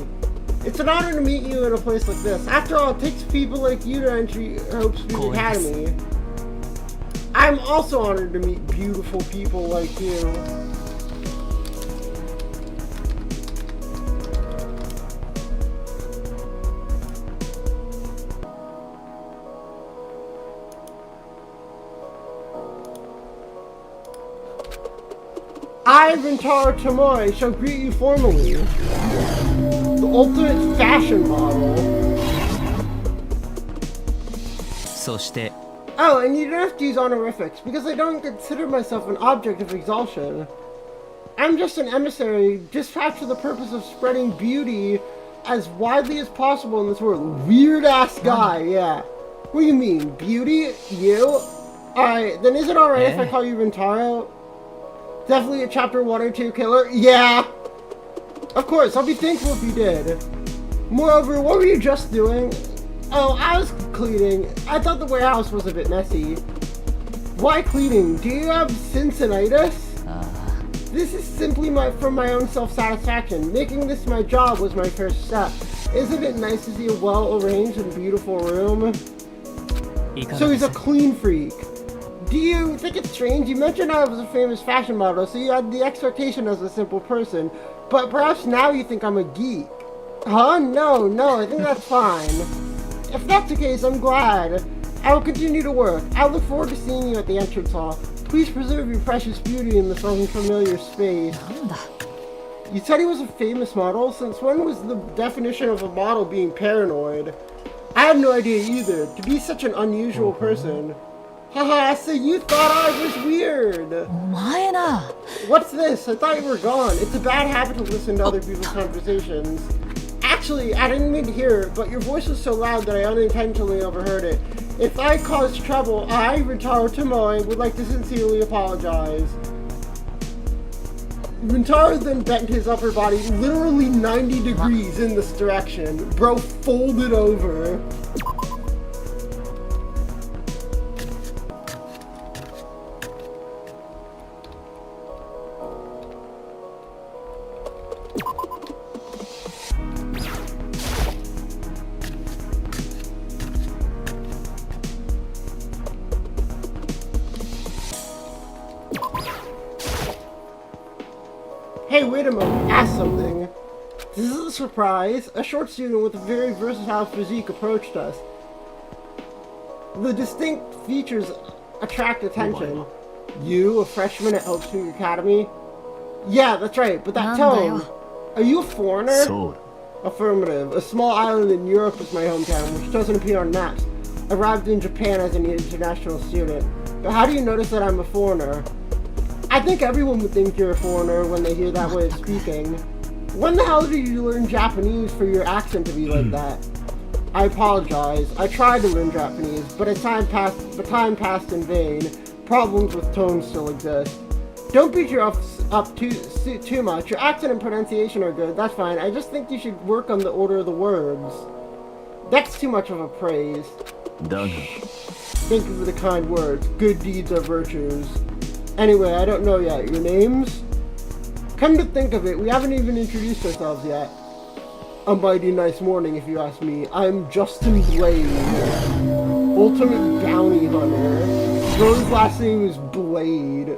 It's an honor to meet you in a place like this. After all, it takes people like you to enter Hope Food Academy. I'm also honored to meet beautiful people like you. I, Rintaro Tomoe, shall greet you formally. The ultimate fashion model. Oh, and you don't have to use honorifics, because I don't consider myself an object of exaltation. I'm just an emissary, dispatched for the purpose of spreading beauty as widely as possible in this world. Weird-ass guy, yeah. What do you mean, beauty? You? Alright, then is it alright if I call you Rintaro? Definitely a chapter 1 or 2 killer? Yeah! Of course, I'll be thankful if you did. Moreover, what were you just doing? Oh, I was cleaning. I thought the warehouse was a bit messy. Why cleaning? Do you have Cincinnatitis? This is simply for my own self-satisfaction. Making this my job was my first step. Isn't it nice to see a well-arranged and beautiful room? So he's a clean freak. Do you think it's strange? You mentioned I was a famous fashion model, so you had the expectation as a simple person. But perhaps now you think I'm a geek. Huh? No, I think that's fine. If that's the case, I'm glad. I will continue to work. I look forward to seeing you at the entrance hall. Please preserve your precious beauty in this unfamiliar space. You said he was a famous model? Since when was the definition of a model being paranoid? I had no idea either. To be such an unusual person. Haha, so you thought I was weird. What's this? I thought you were gone. It's a bad habit to listen to other people's conversations. Actually, I didn't mean to hear it, but your voice was so loud that I unintentionally overheard it. If I caused trouble, I, Rintaro Tomoe, would like to sincerely apologize. Rintaro then bent his upper body literally 90 degrees in this direction. Bro folded over. Hey, wait a moment, ask something. This is a surprise. A short student with a very versatile physique approached us. The distinct features attract attention. You, a freshman at Hope Food Academy? Yeah, that's right, but that tone. Are you a foreigner? Affirmative. A small island in Europe is my hometown, which doesn't appear on maps. Arrived in Japan as an international student. But how do you notice that I'm a foreigner? I think everyone would think you're a foreigner when they hear that way of speaking. When the hell did you learn Japanese for your accent to be like that? I apologize. I tried to learn Japanese, but as time passed in vain. Problems with tone still exist. Don't beat yourself up too much. Your accent and pronunciation are good. That's fine. I just think you should work on the order of the words. That's too much of a praise. Thank you for the kind words. Good deeds are virtues. Anyway, I don't know yet. Your names? Come to think of it, we haven't even introduced ourselves yet. A mighty nice morning, if you ask me. I'm Justin Blade, ultimate bounty hunter. Bro's last name is Blade.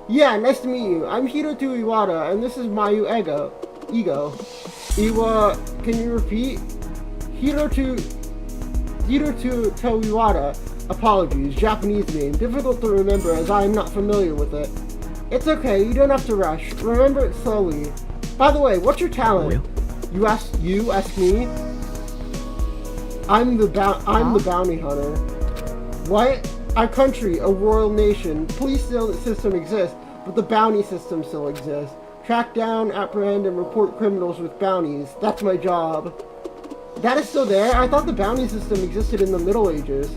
Yeah, nice to meet you. I'm Hiroto Iwata, and this is Mayu Ego. Iwa, can you repeat? Hiroto Iwata. Apologies, Japanese name. Difficult to remember as I am not familiar with it. It's okay, you don't have to rush. Remember it slowly. By the way, what's your talent? You ask me? I'm the bounty hunter. What? Our country, a royal nation. Police system exists, but the bounty system still exists. Track down, apprehend, and report criminals with bounties. That's my job. That is still there? I thought the bounty system existed in the Middle Ages.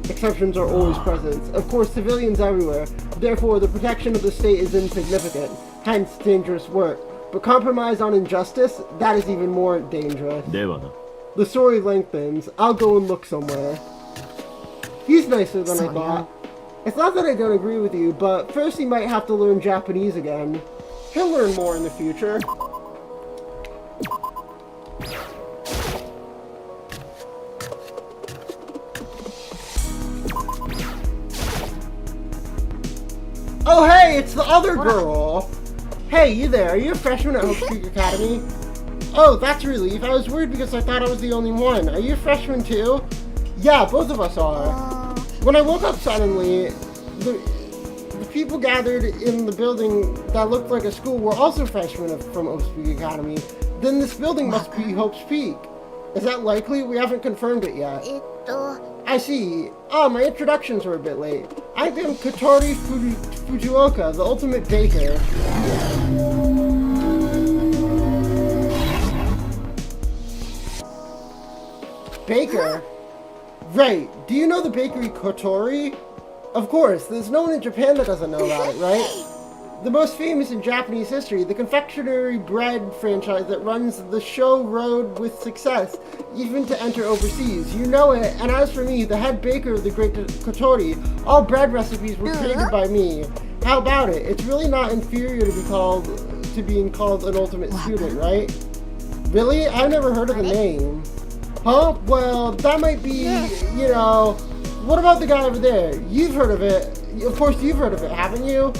Exceptions are always present. Of course, civilians everywhere. Therefore, the protection of the state is insignificant. Hence, dangerous work. But compromise on injustice? That is even more dangerous. The story lengthens. I'll go and look somewhere. He's nicer than I thought. It's not that I don't agree with you, but first he might have to learn Japanese again. He'll learn more in the future. Oh hey, it's the other girl! Hey, you there, are you a freshman at Hope Creek Academy? Oh, that's a relief. I was worried because I thought I was the only one. Are you a freshman too? Yeah, both of us are. When I woke up suddenly, the people gathered in the building that looked like a school were also freshmen from Hope's Peak Academy. Then this building must be Hope's Peak. Is that likely? We haven't confirmed it yet. I see. Oh, my introductions were a bit late. I am Kotori Fujioka, the ultimate baker. Baker? Right. Do you know the bakery Kotori? Of course, there's no one in Japan that doesn't know about it, right? The most famous in Japanese history, the confectionery bread franchise that runs the show road with success, even to enter overseas. You know it, and as for me, the head baker of the great Kotori, all bread recipes were created by me. How about it? It's really not inferior to being called an ultimate student, right? Really? I've never heard of the name. Huh? Well, that might be, you know... What about the guy over there? You've heard of it. Of course you've heard of it, haven't you?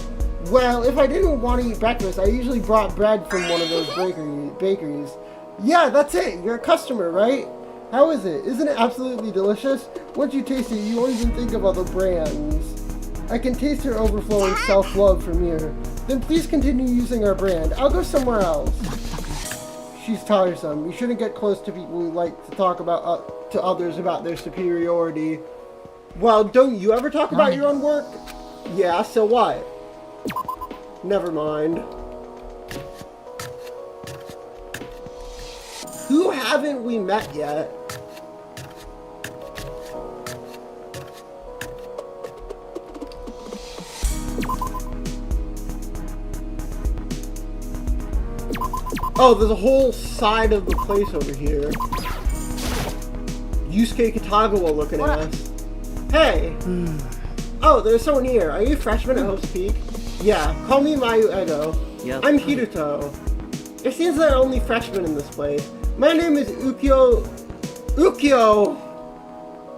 Well, if I didn't want to eat breakfast, I usually brought bread from one of those bakeries. Yeah, that's it. You're a customer, right? How is it? Isn't it absolutely delicious? Once you taste it, you won't even think of other brands. I can taste your overflowing self-love from here. Then please continue using our brand. I'll go somewhere else. She's tiresome. You shouldn't get close to people who like to talk about to others about their superiority. Well, don't you ever talk about your own work? Yeah, so what? Never mind. Who haven't we met yet? Oh, there's a whole side of the place over here. Yusuke Katagawa looking at us. Hey! Oh, there's someone here. Are you a freshman at Hope's Peak? Yeah, call me Mayu Edo. Yep. I'm Hiruto. It seems there are only freshmen in this place. My name is Ukyo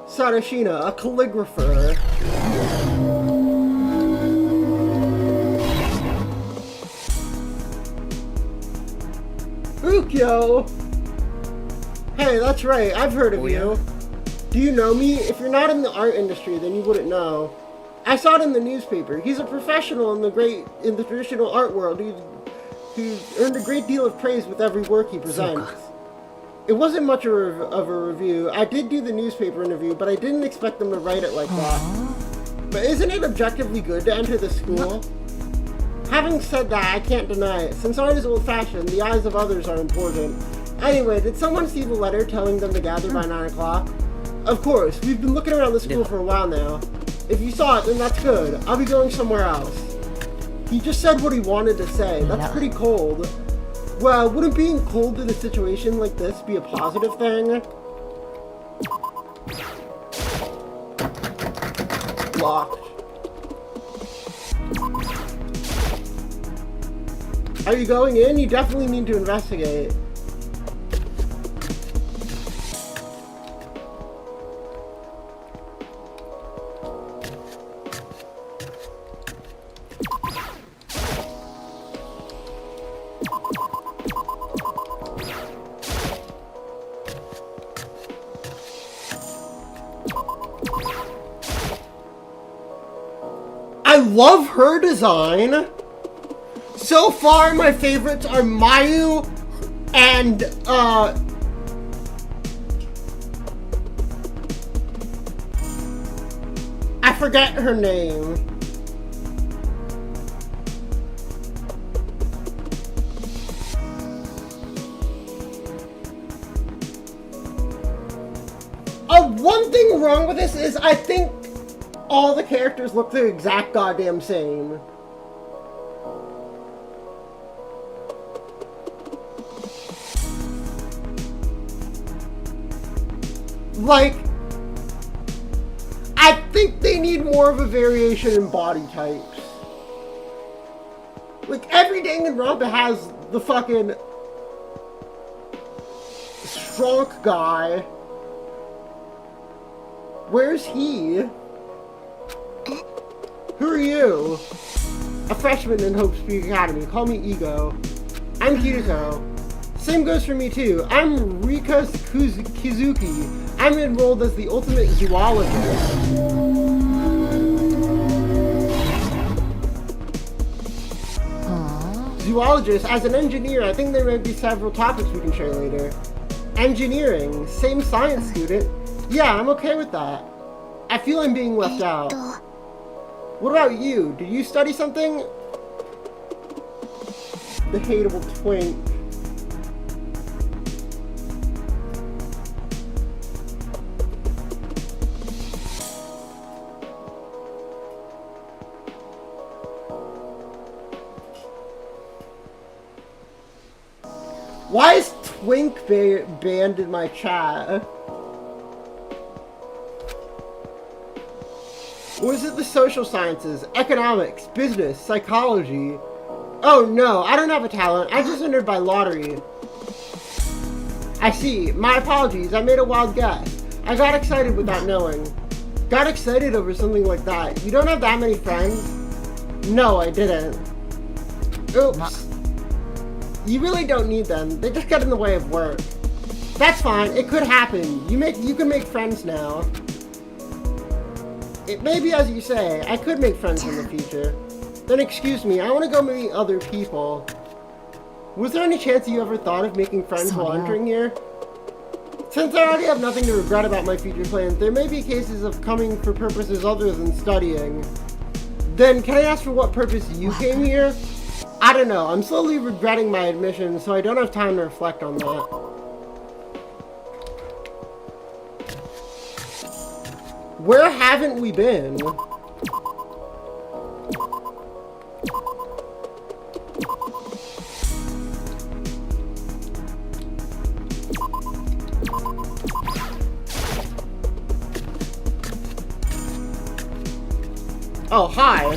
Sarashina, a calligrapher. Ukyo! Hey, that's right, I've heard of you. Do you know me? If you're not in the art industry, then you wouldn't know. I saw it in the newspaper. He's a professional in the traditional art world who's earned a great deal of praise with every work he presents. It wasn't much of a review. I did do the newspaper interview, but I didn't expect them to write it like that. But isn't it objectively good to enter the school? Having said that, I can't deny it. Since art is old-fashioned, the eyes of others are important. Anyway, did someone see the letter telling them to gather by 9 o'clock? Of course, we've been looking around the school for a while now. If you saw it, then that's good. I'll be going somewhere else. He just said what he wanted to say. That's pretty cold. Well, wouldn't being cold in a situation like this be a positive thing? Locked. Are you going in? You definitely need to investigate. I love her design. So far, my favorites are Mayu and, I forget her name. one thing wrong with this is I think all the characters look the exact goddamn same. Like, I think they need more of a variation in body types. Like, every Danganronpa has the fucking strong guy. Where's he? Who are you? A freshman in Hope Speak Academy. Call me Ego. I'm Kirito. Same goes for me too. I'm Rika Kizuki. I'm enrolled as the ultimate zoologist. Zoologist, as an engineer, I think there might be several topics we can share later. Engineering, same science student. Yeah, I'm okay with that. I feel I'm being left out. What about you? Did you study something? The hateable twink. Why is Twink banned in my chat? Or is it the social sciences, economics, business, psychology? Oh no, I don't have a talent. I just entered by lottery. I see. My apologies. I made a wild guess. I got excited without knowing. Got excited over something like that. You don't have that many friends? No, I didn't. Oops. You really don't need them. They just get in the way of work. That's fine. It could happen. You can make friends now. It may be as you say. I could make friends in the future. Then excuse me. I want to go meet other people. Was there any chance you ever thought of making friends while entering here? Since I already have nothing to regret about my future plans, there may be cases of coming for purposes other than studying. Then can I ask for what purpose you came here? I don't know. I'm slowly regretting my admission, so I don't have time to reflect on that. Where haven't we been? Oh, hi.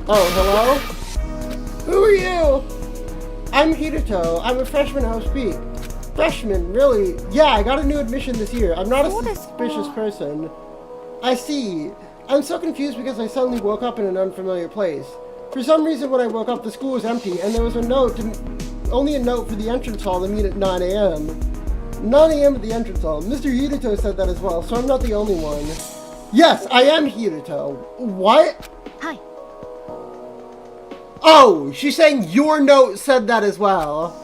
Oh, hello? Who are you? I'm Hirito. I'm a freshman at House Peak. Freshman? Really? Yeah, I got a new admission this year. I'm not a suspicious person. I see. I'm so confused because I suddenly woke up in an unfamiliar place. For some reason, when I woke up, the school was empty, and there was only a note for the entrance hall to meet at 9 a.m. 9 a.m. at the entrance hall. Mr. Hirito said that as well, so I'm not the only one. Yes, I am Hirito. What? Hi. Oh, she's saying your note said that as well.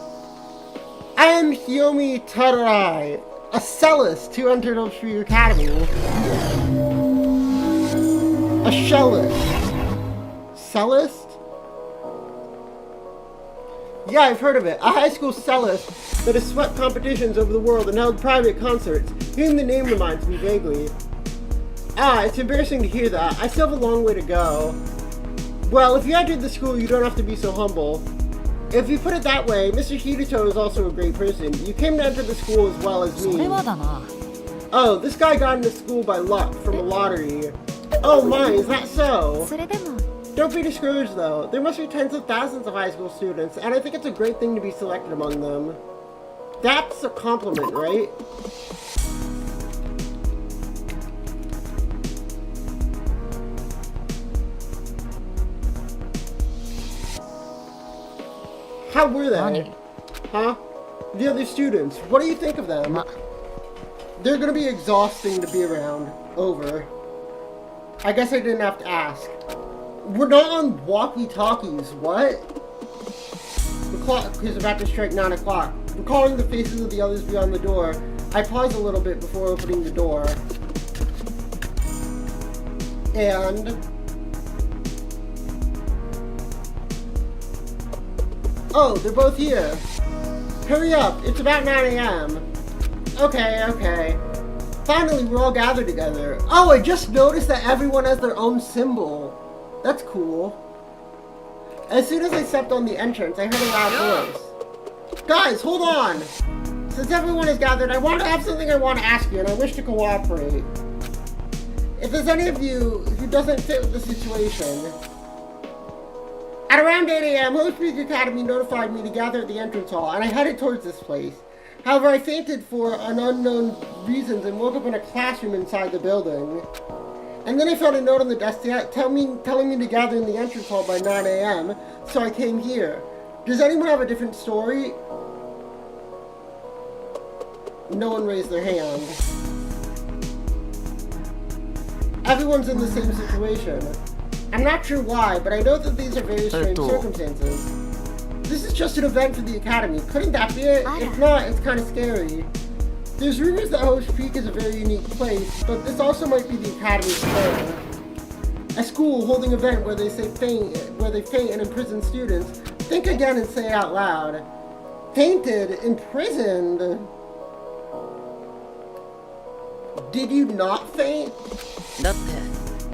I am Hyomi Tadarai, a cellist who entered Hope Street Academy. A cellist. Cellist? Yeah, I've heard of it. A high school cellist that has swept competitions over the world and held private concerts. Hearing the name reminds me vaguely. Ah, it's embarrassing to hear that. I still have a long way to go. Well, if you entered the school, you don't have to be so humble. If you put it that way, Mr. Hirito is also a great person. You came to enter the school as well as me. Oh, this guy got into school by luck from a lottery. Oh my, is that so? Don't be discouraged though. There must be tens of thousands of high school students, and I think it's a great thing to be selected among them. That's a compliment, right? How were they? Huh? The other students. What do you think of them? They're gonna be exhausting to be around. Over. I guess I didn't have to ask. We're not on walkie-talkies. What? The clock is about to strike 9 o'clock. Recalling the faces of the others beyond the door, I pause a little bit before opening the door. And... oh, they're both here. Hurry up, it's about 9 a.m. Okay. Finally, we're all gathered together. Oh, I just noticed that everyone has their own symbol. That's cool. As soon as I stepped on the entrance, I heard a loud voice. Guys, hold on! Since everyone is gathered, I have something I want to ask you, and I wish to cooperate. If there's any of you who doesn't fit with the situation, at around 8 a.m., Host Peak Academy notified me to gather at the entrance hall, and I headed towards this place. However, I fainted for an unknown reasons and woke up in a classroom inside the building. And then I found a note on the desk telling me to gather in the entrance hall by 9 a.m., so I came here. Does anyone have a different story? No one raised their hand. Everyone's in the same situation. I'm not sure why, but I know that these are very strange circumstances. This is just an event for the Academy. Couldn't that be it? If not, it's kind of scary. There's rumors that Host Peak is a very unique place, but this also might be the Academy's plan. A school holding an event where they faint and imprison students. Think again and say it out loud. Fainted, imprisoned. Did you not faint?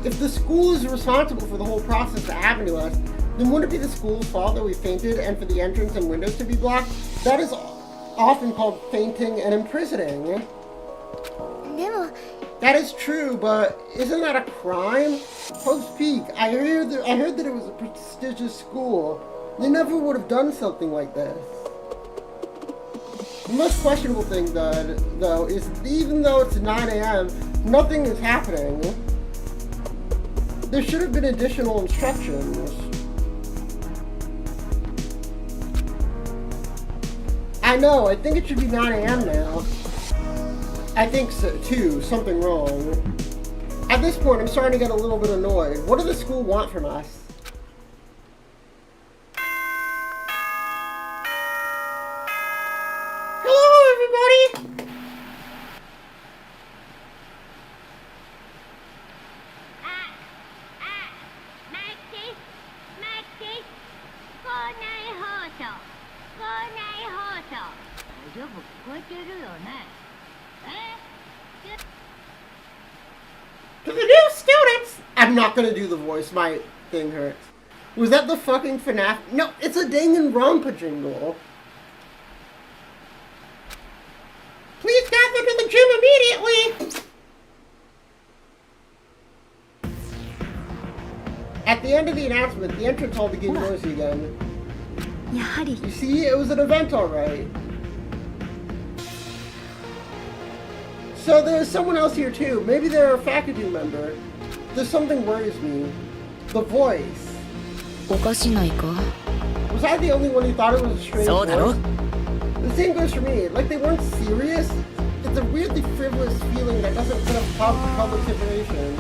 If the school is responsible for the whole process that happened to us, then wouldn't it be the school's fault that we fainted and for the entrance and windows to be blocked? That is often called fainting and imprisoning. That is true, but isn't that a crime? Host Peak, I heard that it was a prestigious school. They never would have done something like this. The most questionable thing, though, is even though it's 9 a.m., nothing is happening. There should have been additional instructions. I know, I think it should be 9 a.m. now. I think so, too. Something wrong. At this point, I'm starting to get a little bit annoyed. What does the school want from us? Hello, everybody! To the new students! I'm not gonna do the voice, my thing hurts. Was that the fucking FNAF? No, it's a Danganronpa jingle. Please gather to the gym immediately! At the end of the announcement, the entrance hall became noisy again. You see, it was an event alright. So there's someone else here too. Maybe they're a faculty member. There's something worries me. The voice. Was I the only one who thought it was a strange voice? The same goes for me. Like they weren't serious. It's a weirdly frivolous feeling that doesn't put up public consideration.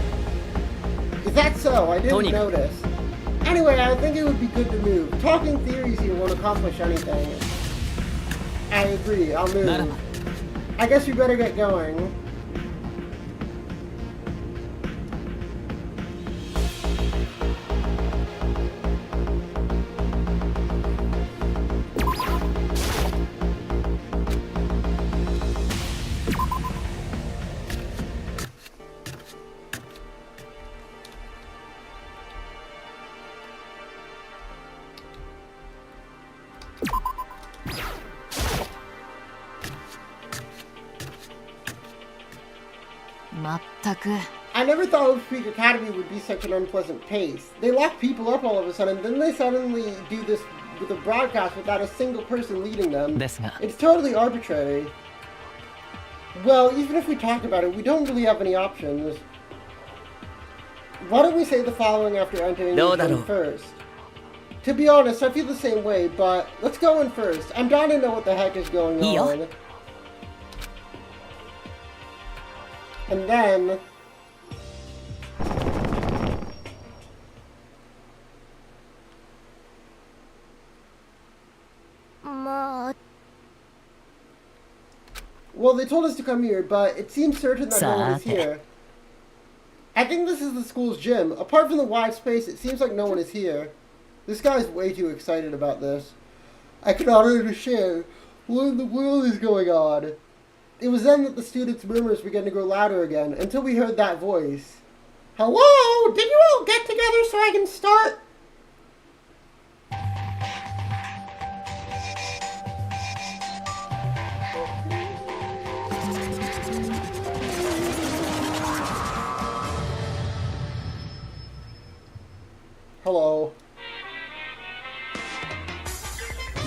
Is that so? I didn't notice. Anyway, I think it would be good to move. Talking theories here won't accomplish anything. I agree. I'll move. I guess we better get going. I never thought Hope Peak Academy would be such an unpleasant pace. They lock people up all of a sudden, then they suddenly do this with a broadcast without a single person leading them. It's totally arbitrary. Well, even if we talk about it, we don't really have any options. Why don't we say the following after entering the gym first? To be honest, I feel the same way, but let's go in first. I'm dying to know what the heck is going on. And then... Well, they told us to come here, but it seems certain that no one is here. I think this is the school's gym. Apart from the wide space, it seems like no one is here. This guy's way too excited about this. I cannot understand. What in the world is going on? It was then that the students' murmurs began to grow louder again, until we heard that voice. Hello? Did you all get together so I can start? Hello.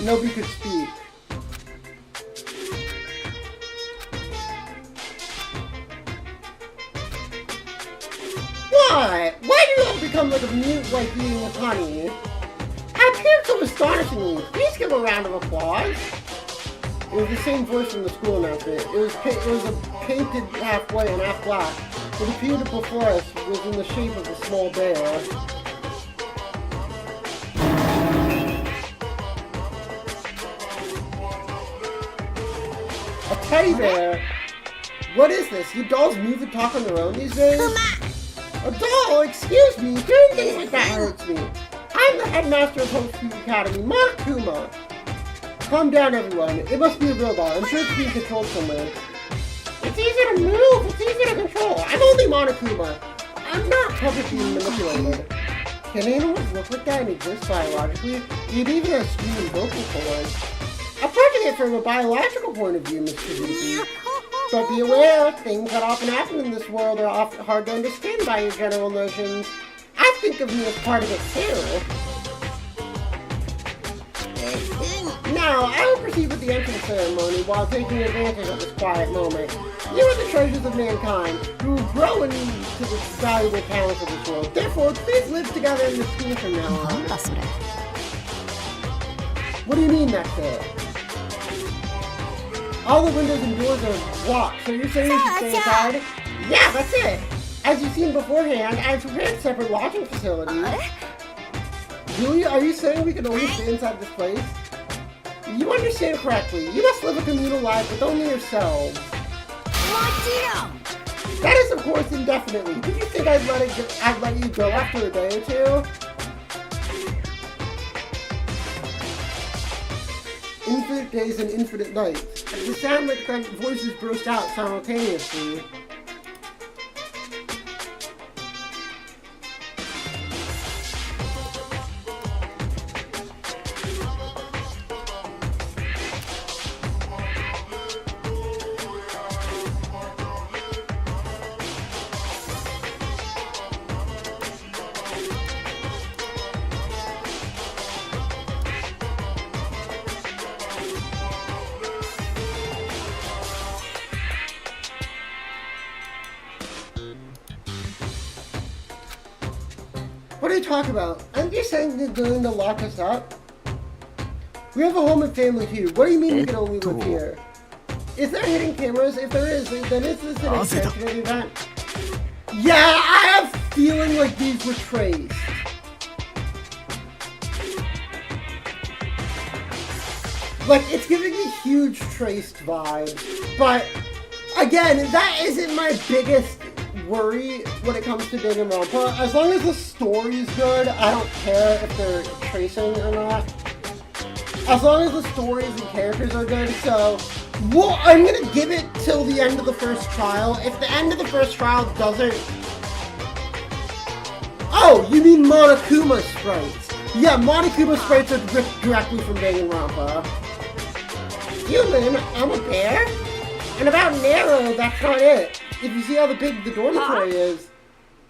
Nobody could speak. What? Why do you all become like a mute like eating with honey? How appeared so astonishingly. Please give a round of applause. It was the same voice from the school announcement. It was a painted half white and half black. What appeared before us was in the shape of a small bear. A teddy bear? What is this? You dolls move and talk on their own these days? A doll? Excuse me, doing things like that hurts me. I'm the headmaster of Hope Street Academy, Monokuma. Calm down, everyone. It must be a robot. I'm sure it's being controlled somewhere. It's easy to move. It's easy to control. I'm only Monokuma. I'm not perfectly manipulated. Can animals look like that and exist biologically? It even has screaming vocal cords. Approaching it from a biological point of view, Mr. Goofy. But be aware, things that often happen in this world are often hard to understand by your general notions. I think of me as part of it too. Now, I will proceed with the entrance ceremony while taking advantage of this quiet moment. You are the treasures of mankind, who will grow into the valuable talents of this world. Therefore, please live together in the school from now on. What do you mean that's it? All the windows and doors are locked, so you're saying you should stay inside? Yeah, that's it! As you've seen beforehand, I've prepared separate lodging facilities. Julia, are you saying we can only stay inside this place? You understand correctly. You must live a communal life with only yourselves. That is, of course, indefinitely. Did you think I'd let you go after a day or two? Infinite days and infinite nights. As the sound like voices burst out simultaneously. What are you talking about? Aren't you saying they're going to lock us up? We have a home and family too. What do you mean we can only live here? Is there hidden cameras? If there is, then is this an intentional event? Yeah, I have a feeling like these were traced. Like, it's giving me huge traced vibes. But, again, that isn't my biggest worry when it comes to Danganronpa. As long as the story's good, I don't care if they're tracing or not. As long as the stories and characters are good, so... Well, I'm gonna give it till the end of the first trial. If the end of the first trial doesn't... Oh, you mean Monokuma sprites. Yeah, Monokuma sprites are ripped directly from Danganronpa. Human, I'm a bear? And about Nero, that's not it. If you see how big the dormitory is,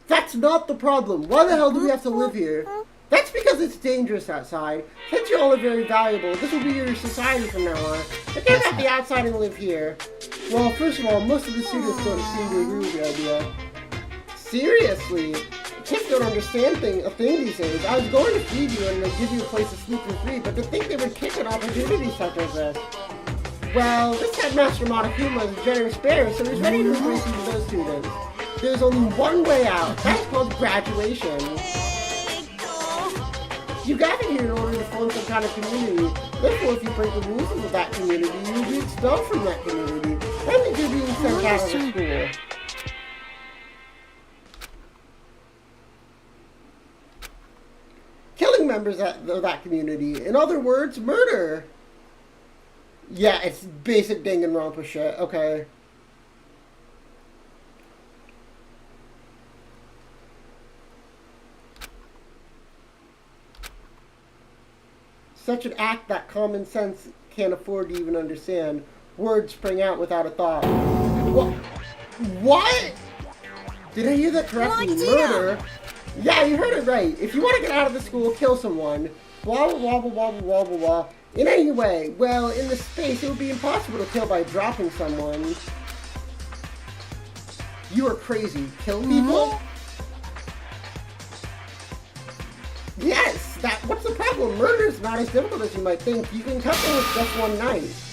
that's not the problem. Why the hell do we have to live here? That's because it's dangerous outside. Since you all are very valuable, this will be your society from now on. Forget about the outside and live here. Well, first of all, most of the students don't seem to agree with the idea. Seriously? Kids don't understand a thing these days. I was going to feed you and give you a place to sleep for free, but to think they would kick an opportunity such as this. Well, this headmaster Monokuma is a generous bear, so he's ready to embrace even those students. There's only one way out. That's called graduation. You gathered here in order to form some kind of community. Therefore, if you break the rules of that community, you will be expelled from that community. That means you're being sent out of the school. Killing members of that community. In other words, murder. Yeah, it's basic Danganronpa shit. Okay. Such an act that common sense can't afford to even understand. Words spring out without a thought. What? What? Did I hear that correctly? Murder? Yeah, you heard it right. If you want to get out of the school, kill someone. Blah, blah, blah, blah, blah, blah, blah, blah. In any way, well, in the space, it would be impossible to kill by dropping someone. You are crazy. Kill people? Yes! What's the problem? Murder is not as difficult as you might think. You can cut them with just one knife.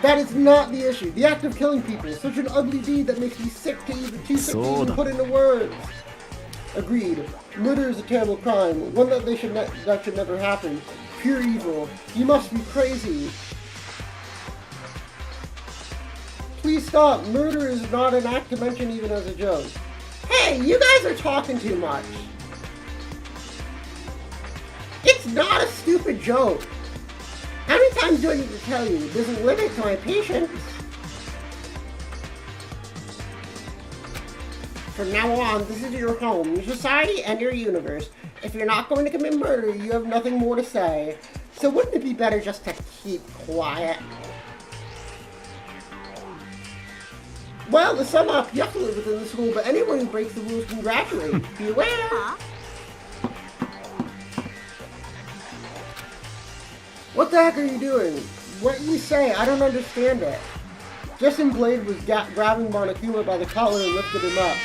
That is not the issue. The act of killing people is such an ugly deed that makes me sick to even too sick to even put into words. Agreed. Murder is a terrible crime, one that should never happen. Pure evil. You must be crazy. Please stop. Murder is not an act to mention even as a joke. Hey, you guys are talking too much. It's not a stupid joke. How many times do I need to tell you? There's a limit to my patience. From now on, this is your home, your society, and your universe. If you're not going to commit murder, you have nothing more to say. So wouldn't it be better just to keep quiet? Well, to sum up, you have to live within the school, but anyone who breaks the rules can graduate. Be aware! What the heck are you doing? What you say? I don't understand it. Justin Blade was grabbing Monokuma by the collar and lifted him up.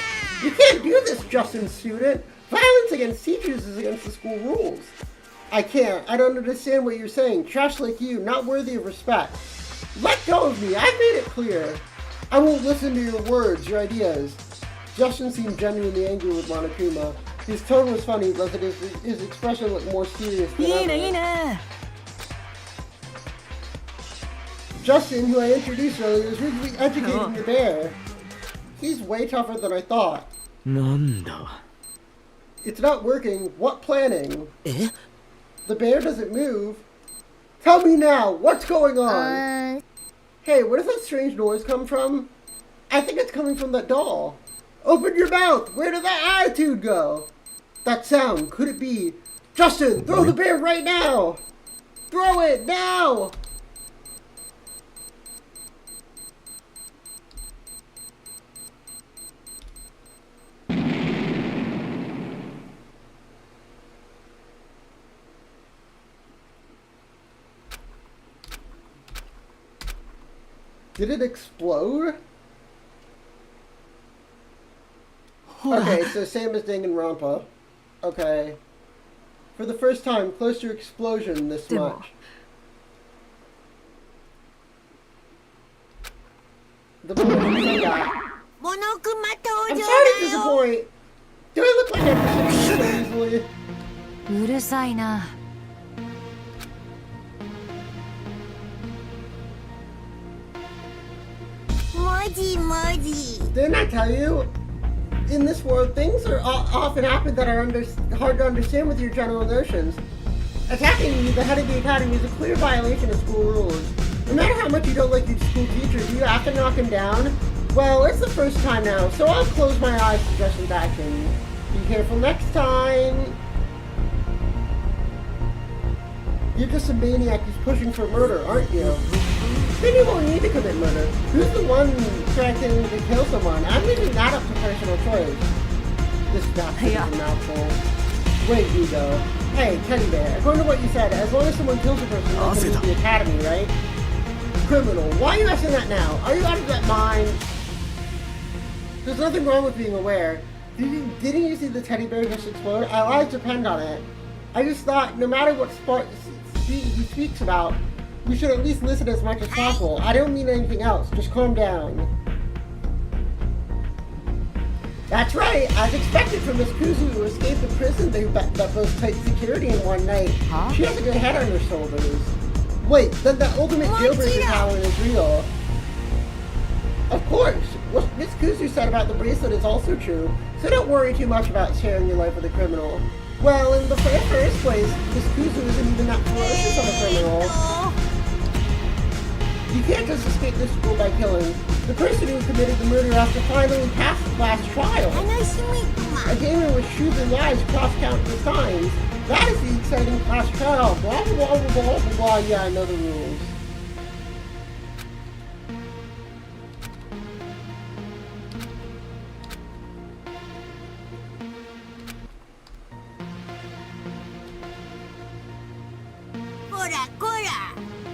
You can't do this, Justin, student! Violence against teachers is against the school rules. I can't. I don't understand what you're saying. Trash like you, not worthy of respect. Let go of me. I've made it clear. I won't listen to your words, your ideas. Justin seemed genuinely angry with Monokuma. His tone was funny, but his expression looked more serious than ever. Justin, who I introduced earlier, is really educating the bear. He's way tougher than I thought. It's not working. What planning? The bear doesn't move. Tell me now, what's going on? Hey, where does that strange noise come from? I think it's coming from that doll. Open your mouth! Where did that attitude go? That sound, could it be? Justin, throw the bear right now! Throw it, now! Did it explode? Okay, so same as Danganronpa. Okay. For the first time, close to explosion this much. The moment you that. I'm sorry to disappoint. Do I look like I'm just easily? うるさいな。Didn't I tell you? In this world, things often happen that are hard to understand with your general notions. Attacking the head of the academy is a clear violation of school rules. No matter how much you don't like your school teacher, do you have to knock him down? Well, it's the first time now, so I'll close my eyes to Justin's actions. Be careful next time. You're just a maniac who's pushing for murder, aren't you? Then you won't need to commit murder. Who's the one threatening to kill someone? I'm leaving that up to personal choice. This bastard is a mouthful. Wait, Ego. Hey, Teddy Bear, according to what you said, as long as someone kills a person, they'll leave the academy, right? Criminal. Why are you asking that now? Are you out of that mind? There's nothing wrong with being aware. Didn't you see the teddy bear just explode? Our lives depend on it. I just thought, no matter what he speaks about, we should at least listen as much as possible. I don't mean anything else. Just calm down. That's right. As expected from Miss Kuzu, who escaped the prison that boasts tight security in one night. Huh? She has a good head on her shoulders. Wait, then the ultimate jailbreaker talent is real. Of course. What Miss Kuzu said about the bracelet is also true. So don't worry too much about sharing your life with a criminal. Well, in the first place, this Kuzu isn't even that ferocious of a criminal. You can't just escape this school by killing. The person who committed the murder has to finally pass the class trial. A gamer with truth and lies cross countless times. That is the exciting class trial. Blah, blah, blah, blah, blah, blah, blah. Yeah, I know the rules.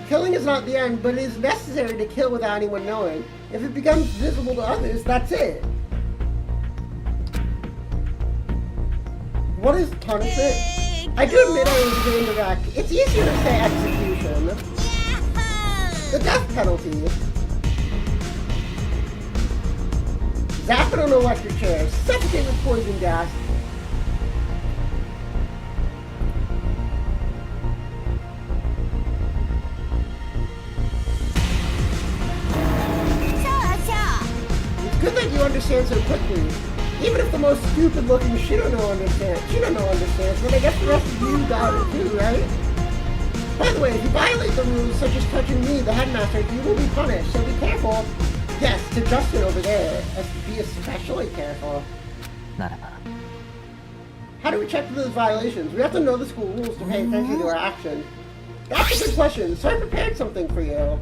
Killing is not the end, but it is necessary to kill without anyone knowing. If it becomes visible to others, that's it. What is punishment? I do admit I was a bit indirect. It's easier to say execution. The death penalty. Zap it on an electric chair. Suffocate with poison gas. Good that you understand so quickly. Even if the most stupid-looking Shinono understands, but I guess the rest of you got it too, right? By the way, if you violate the rules, such as touching me, the headmaster, you will be punished, so be careful. Yes, to Justin over there, be especially careful. How do we check for those violations? We have to know the school rules to pay attention to our actions. That's a good question, so I prepared something for you.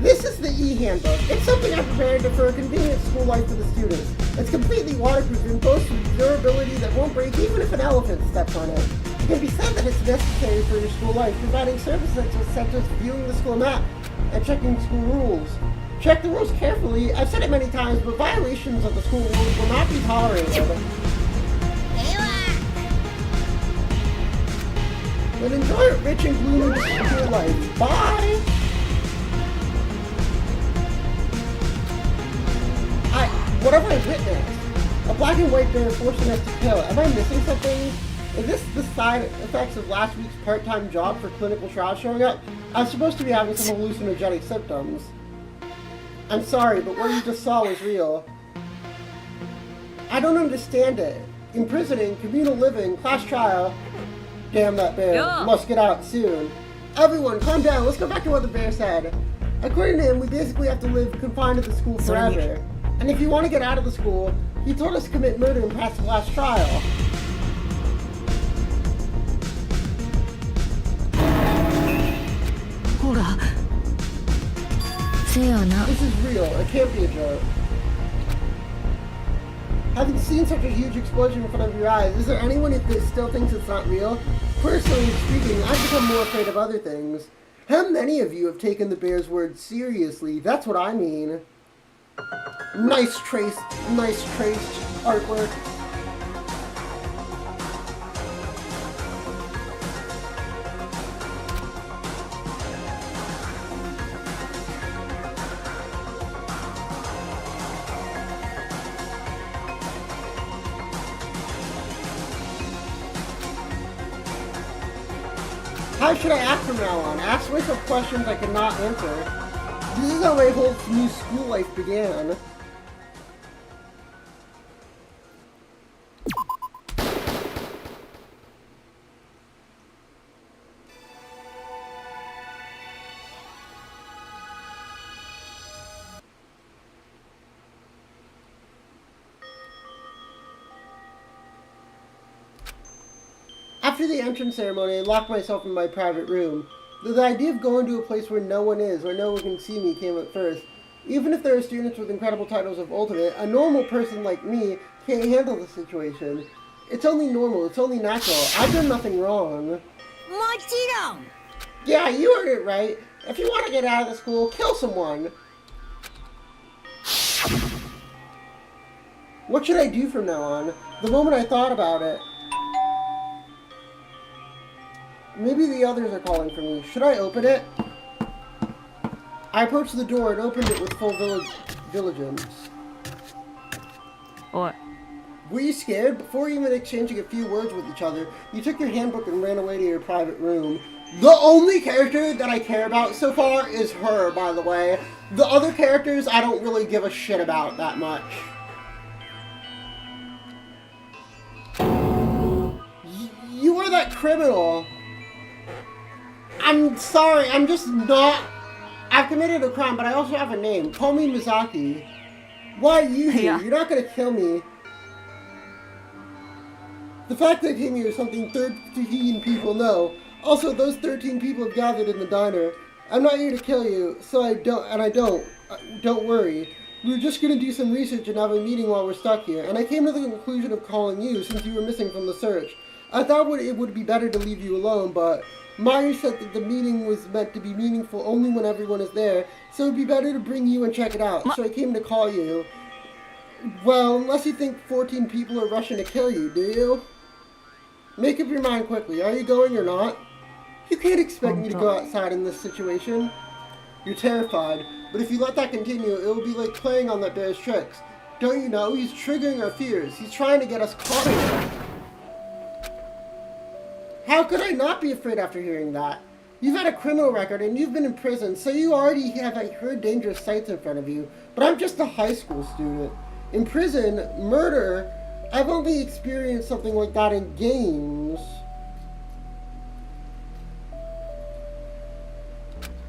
This is the e-handbook. It's something I prepared for a convenient school life for the students. It's completely waterproof and boasts with durability that won't break even if an elephant steps on it. It can be said that it's necessary for your school life, providing services such as viewing the school map and checking school rules. Check the rules carefully. I've said it many times, but violations of the school rules will not be tolerated. Then enjoy a rich and gloomy school life. Bye! What have I witnessed? A black and white bear forcing us to kill. Am I missing something? Is this the side effects of last week's part-time job for clinical trials showing up? I was supposed to be having some hallucinogenic symptoms. I'm sorry, but what you just saw was real. I don't understand it. Imprisoning, communal living, class trial. Damn that bear. Yeah. Must get out soon. Everyone, calm down. Let's go back to what the bear said. According to him, we basically have to live confined to the school forever. And if you want to get out of the school, he told us to commit murder and pass the last trial. This is real. It can't be a joke. Having seen such a huge explosion in front of your eyes, is there anyone who still thinks it's not real? Personally speaking, I've become more afraid of other things. How many of you have taken the bear's words seriously? That's what I mean. Nice traced artwork. How should I act from now on? Ask myself questions I cannot answer. This is how my whole new school life began. After the entrance ceremony, I locked myself in my private room. The idea of going to a place where no one is, where no one can see me, came at first. Even if there are students with incredible titles of ultimate, a normal person like me can't handle the situation. It's only normal, it's only natural. I've done nothing wrong. Yeah, you heard it right. If you want to get out of the school, kill someone. What should I do from now on? The moment I thought about it, maybe the others are calling for me. Should I open it? I approached the door and opened it with full diligence. What? Were you scared? Before even exchanging a few words with each other, you took your handbook and ran away to your private room. The only character that I care about so far is her, by the way. The other characters, I don't really give a shit about that much. You are that criminal. I'm sorry, I'm just not... I've committed a crime, but I also have a name. Call me Mizaki. Why are you here? Yeah. You're not gonna kill me. The fact that I came here is something 13 people know. Also, those 13 people have gathered in the diner. I'm not here to kill you, so I don't. Don't worry. We were just gonna do some research and have a meeting while we're stuck here, and I came to the conclusion of calling you since you were missing from the search. I thought it would be better to leave you alone, but Myers said that the meeting was meant to be meaningful only when everyone is there, so it'd be better to bring you and check it out. So I came to call you. Well, unless you think 14 people are rushing to kill you, do you? Make up your mind quickly. Are you going or not? You can't expect me to go outside in this situation. You're terrified, but if you let that continue, it will be like playing on that bear's tricks. Don't you know? He's triggering our fears. He's trying to get us caught. How could I not be afraid after hearing that? You've had a criminal record and you've been in prison, so you already have heard dangerous sights in front of you. But I'm just a high school student. In prison, murder, I've only experienced something like that in games.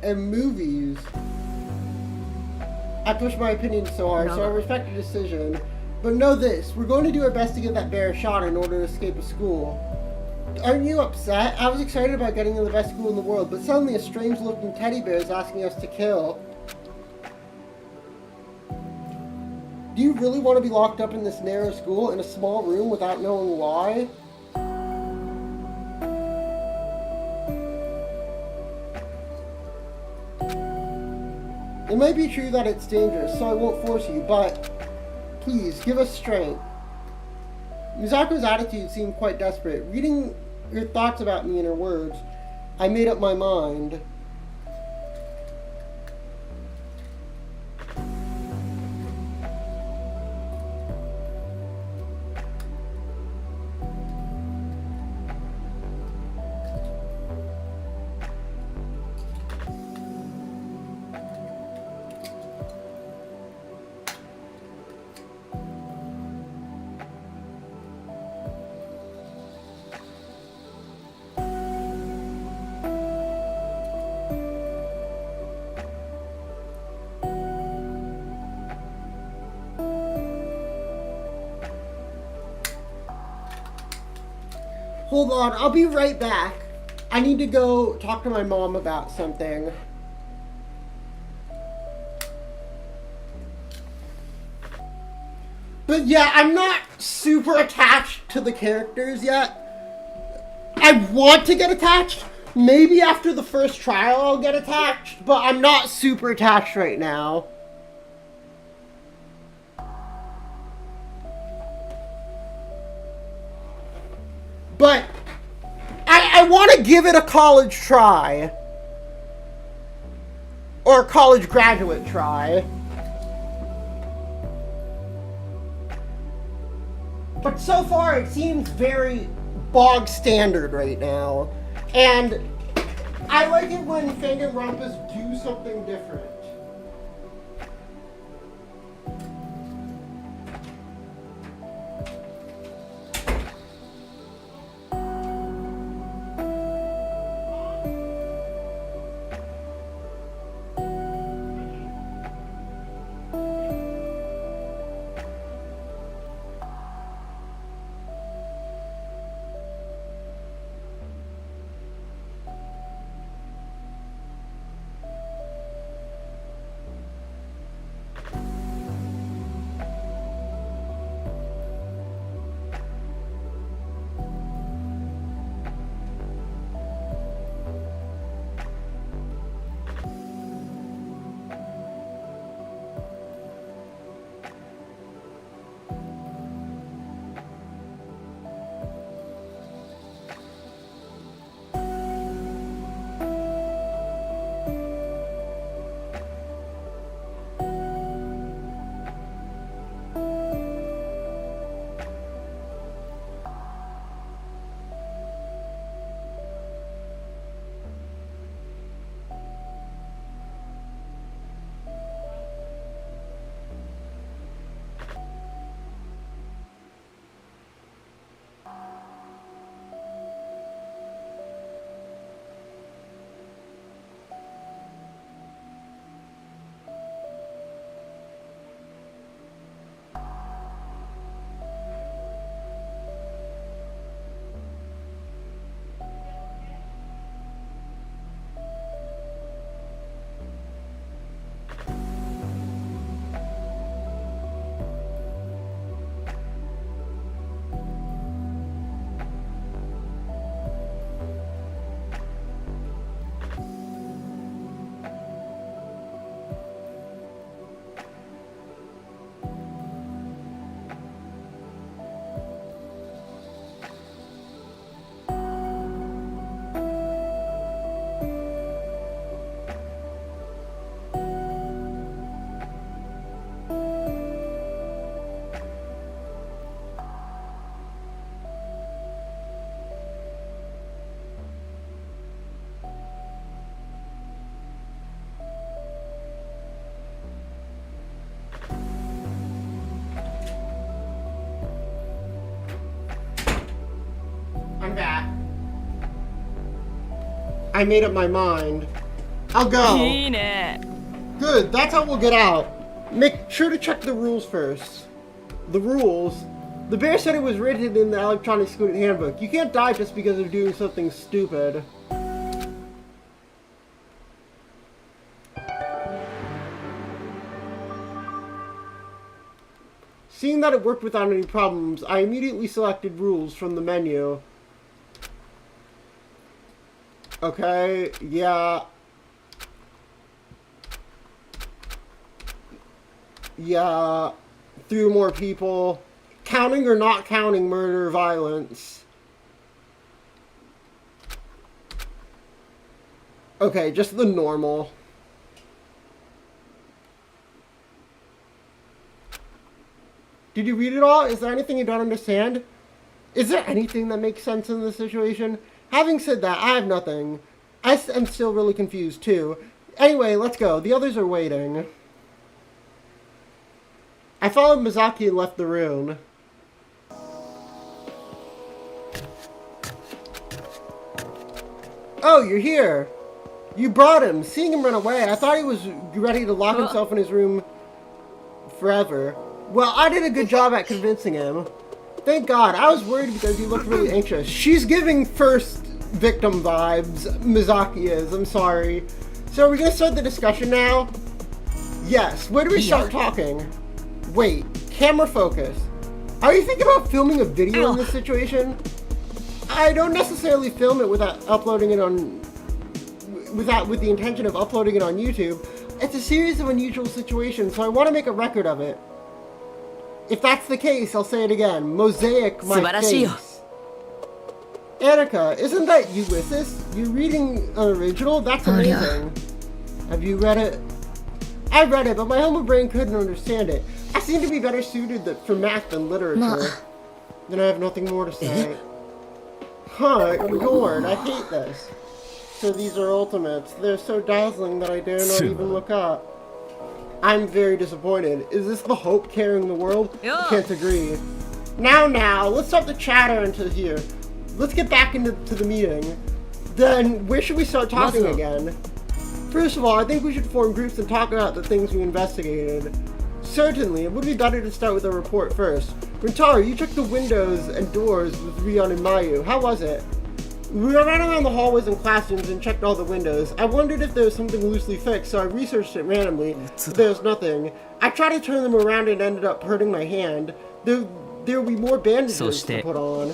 And movies. I push my opinions so hard, so I respect your decision. But know this, we're going to do our best to get that bear shot in order to escape a school. Aren't you upset? I was excited about getting into the best school in the world, but suddenly a strange-looking teddy bear is asking us to kill. Do you really want to be locked up in this narrow school in a small room without knowing why? It might be true that it's dangerous, so I won't force you, but please, give us strength. Misako's attitude seemed quite desperate. Reading her thoughts about me in her words, I made up my mind. Hold on, I'll be right back. I need to go talk to my mom about something. But yeah, I'm not super attached to the characters yet. I want to get attached. Maybe after the first trial I'll get attached, but I'm not super attached right now. But I want to give it a college try. Or a college graduate try. But so far it seems very bog standard right now. And I like it when Danganronpas do something different. I made up my mind. I'll go. いいね Good, that's how we'll get out. Make sure to check the rules first. The rules? The bear said it was written in the electronic student handbook. You can't die just because of doing something stupid. Seeing that it worked without any problems, I immediately selected rules from the menu. Okay, yeah. Yeah. 3 more people. Counting or not counting murder or violence? Okay, just the normal. Did you read it all? Is there anything you don't understand? Is there anything that makes sense in this situation? Having said that, I have nothing. I am still really confused too. Anyway, let's go. The others are waiting. I followed Mizaki and left the room. Oh, you're here. You brought him. Seeing him run away, I thought he was ready to lock himself in his room forever. Well, I did a good job at convincing him. Thank God. I was worried because he looked really anxious. She's giving first victim vibes. Mizaki is. I'm sorry. So are we going to start the discussion now? Yes. Where do we start talking? Wait. Camera focus. Are you thinking about filming a video in this situation? I don't necessarily film it without uploading it on... with the intention of uploading it on YouTube. It's a series of unusual situations, so I want to make a record of it. If that's the case, I'll say it again. Mosaic my face. Annika, isn't that Ulysses? You're reading an original? That's amazing. Have you read it? I read it, but my humble brain couldn't understand it. I seem to be better suited for math than literature. Then I have nothing more to say. Huh, Lord, I hate this. So these are ultimates. They're so dazzling that I dare not even look up. I'm very disappointed. Is this the hope carrying the world? I can't agree. Now, let's start the chatter into here. Let's get back into the meeting. Then, where should we start talking again? First of all, I think we should form groups and talk about the things we investigated. Certainly, it would be better to start with a report first. Rintaro, you checked the windows and doors with Rion and Mayu. How was it? We ran around the hallways and classrooms and checked all the windows. I wondered if there was something loosely fixed, so I researched it randomly, but there was nothing. I tried to turn them around and ended up hurting my hand. There will be more bandages to put on.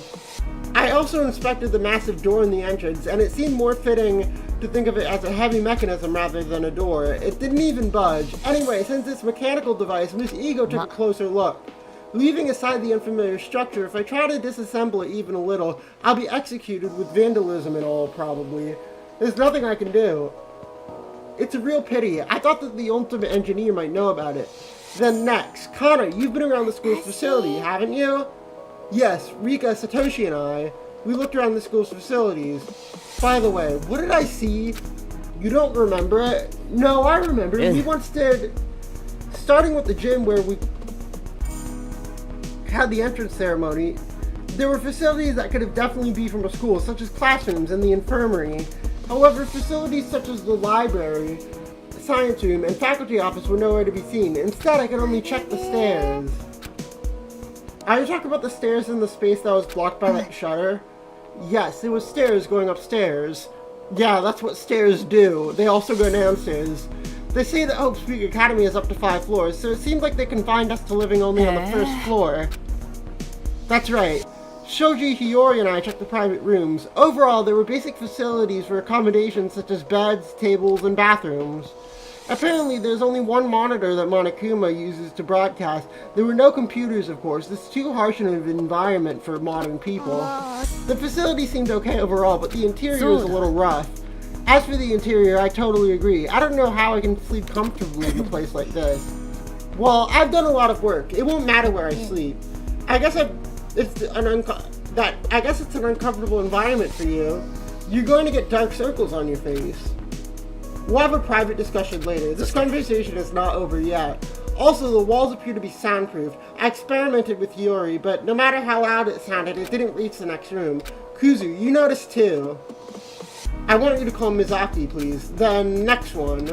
I also inspected the massive door in the entrance, and it seemed more fitting to think of it as a heavy mechanism rather than a door. It didn't even budge. Anyway, since it's a mechanical device, Miss Ego took a closer look. Leaving aside the unfamiliar structure, if I try to disassemble it even a little, I'll be executed with vandalism and all, probably. There's nothing I can do. It's a real pity. I thought that the ultimate engineer might know about it. Then next, Connor, you've been around the school's facility, haven't you? Yes, Rika, Satoshi, and I. We looked around the school's facilities. By the way, what did I see? You don't remember it? No, I remember. We once did... Starting with the gym where we had the entrance ceremony, there were facilities that could have definitely be from a school, such as classrooms and the infirmary. However, facilities such as the library, science room, and faculty office were nowhere to be seen. Instead, I could only check the stairs. Are you talking about the stairs in the space that was blocked by that shutter? Yes, it was stairs going upstairs. Yeah, that's what stairs do. They also go downstairs. They say that Hope Speak Academy is up to 5 floors, so it seems like they confined us to living only on the first floor. That's right. Shoji, Hiyori, and I checked the private rooms. Overall, there were basic facilities for accommodations such as beds, tables, and bathrooms. Apparently, there's only one monitor that Monokuma uses to broadcast. There were no computers, of course. This is too harsh an environment for modern people. The facility seemed okay overall, but the interior is a little rough. As for the interior, I totally agree. I don't know how I can sleep comfortably in a place like this. Well, I've done a lot of work. It won't matter where I sleep. I guess it's an uncomfortable environment for you. You're going to get dark circles on your face. We'll have a private discussion later. This conversation is not over yet. Also, the walls appear to be soundproof. I experimented with Yuri, but no matter how loud it sounded, it didn't reach the next room. Kuzu, you noticed too. I want you to call Mizaki, please. Then, next one.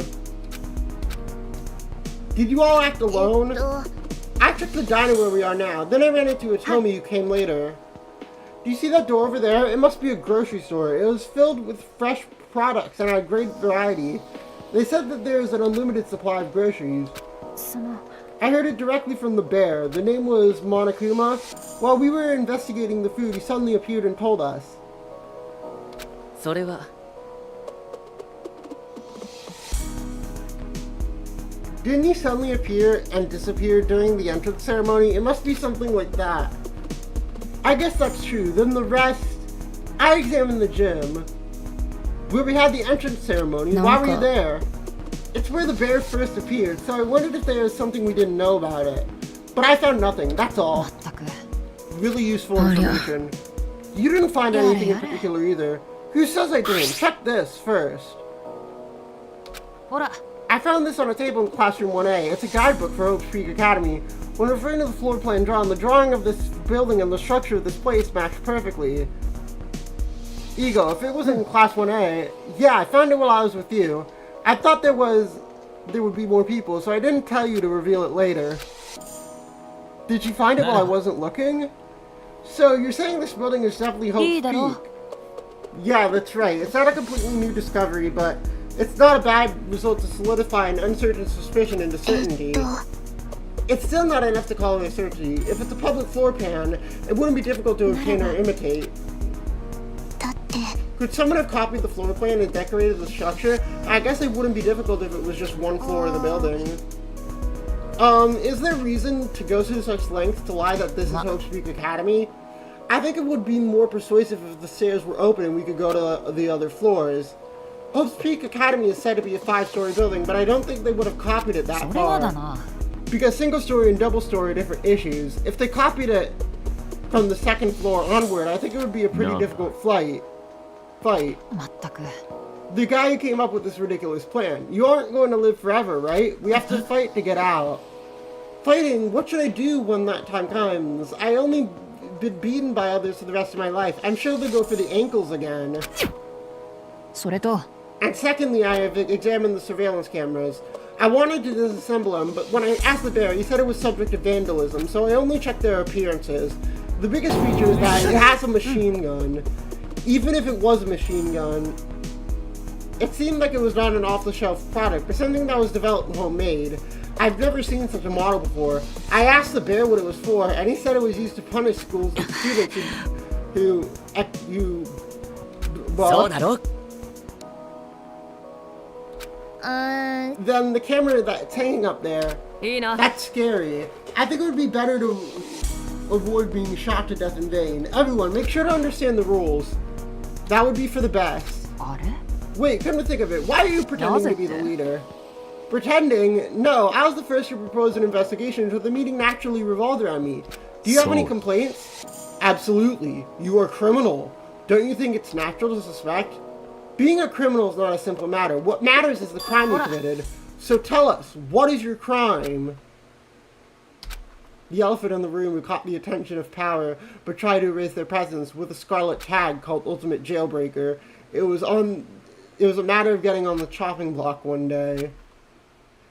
Did you all act alone? I checked the diner where we are now. Then I ran into Otomi, who came later. Do you see that door over there? It must be a grocery store. It was filled with fresh products and had a great variety. They said that there is an unlimited supply of groceries. I heard it directly from the bear. The name was Monokuma. While we were investigating the food, he suddenly appeared and told us. それは Didn't he suddenly appear and disappear during the entrance ceremony? It must be something like that. I guess that's true. Then the rest... I examined the gym, where we had the entrance ceremony. Why were you there? It's where the bear first appeared, so I wondered if there was something we didn't know about it. But I found nothing, that's all. Really useful information. You didn't find anything in particular either. Who says I didn't? Check this first. I found this on a table in classroom 1A. It's a guidebook for Hope's Peak Academy. When referring to the floor plan drawn, the drawing of this building and the structure of this place match perfectly. Ego, if it was in class 1A, yeah, I found it while I was with you. I thought there would be more people, so I didn't tell you to reveal it later. Did you find it while I wasn't looking? So, you're saying this building is definitely Hope's Peak? Yeah, that's right. It's not a completely new discovery, but it's not a bad result to solidify an uncertain suspicion into certainty. It's still not enough to call it a certainty. If it's a public floor plan, it wouldn't be difficult to obtain or imitate. Could someone have copied the floor plan and decorated the structure? I guess it wouldn't be difficult if it was just one floor of the building. Is there reason to go through such lengths to lie that this is Hope's Peak Academy? I think it would be more persuasive if the stairs were open and we could go to the other floors. Hope's Peak Academy is said to be a 5-story building, but I don't think they would have copied it that far. Because single-story and double-story are different issues. If they copied it from the second floor onward, I think it would be a pretty difficult fight. The guy who came up with this ridiculous plan. You aren't going to live forever, right? We have to fight to get out. Fighting? What should I do when that time comes? I only been beaten by others for the rest of my life. I'm sure they'll go for the ankles again. And secondly, I have examined the surveillance cameras. I wanted to disassemble them, but when I asked the bear, he said it was subject to vandalism, so I only checked their appearances. The biggest feature is that it has a machine gun. Even if it was a machine gun, it seemed like it was not an off-the-shelf product, but something that was developed and homemade. I've never seen such a model before. I asked the bear what it was for, and he said it was used to punish schools with students who then the camera that's hanging up there, that's scary. I think it would be better to avoid being shot to death in vain. Everyone, make sure to understand the rules. That would be for the best. Wait, come to think of it, why are you pretending to be the leader? Pretending? No, I was the first to propose an investigation, so the meeting naturally revolved around me. Do you have any complaints? Absolutely. You are a criminal. Don't you think it's natural to suspect? Being a criminal is not a simple matter. What matters is the crime you committed. So tell us, what is your crime? The elephant in the room who caught the attention of power but tried to erase their presence with a scarlet tag called Ultimate Jailbreaker. It was a matter of getting on the chopping block one day.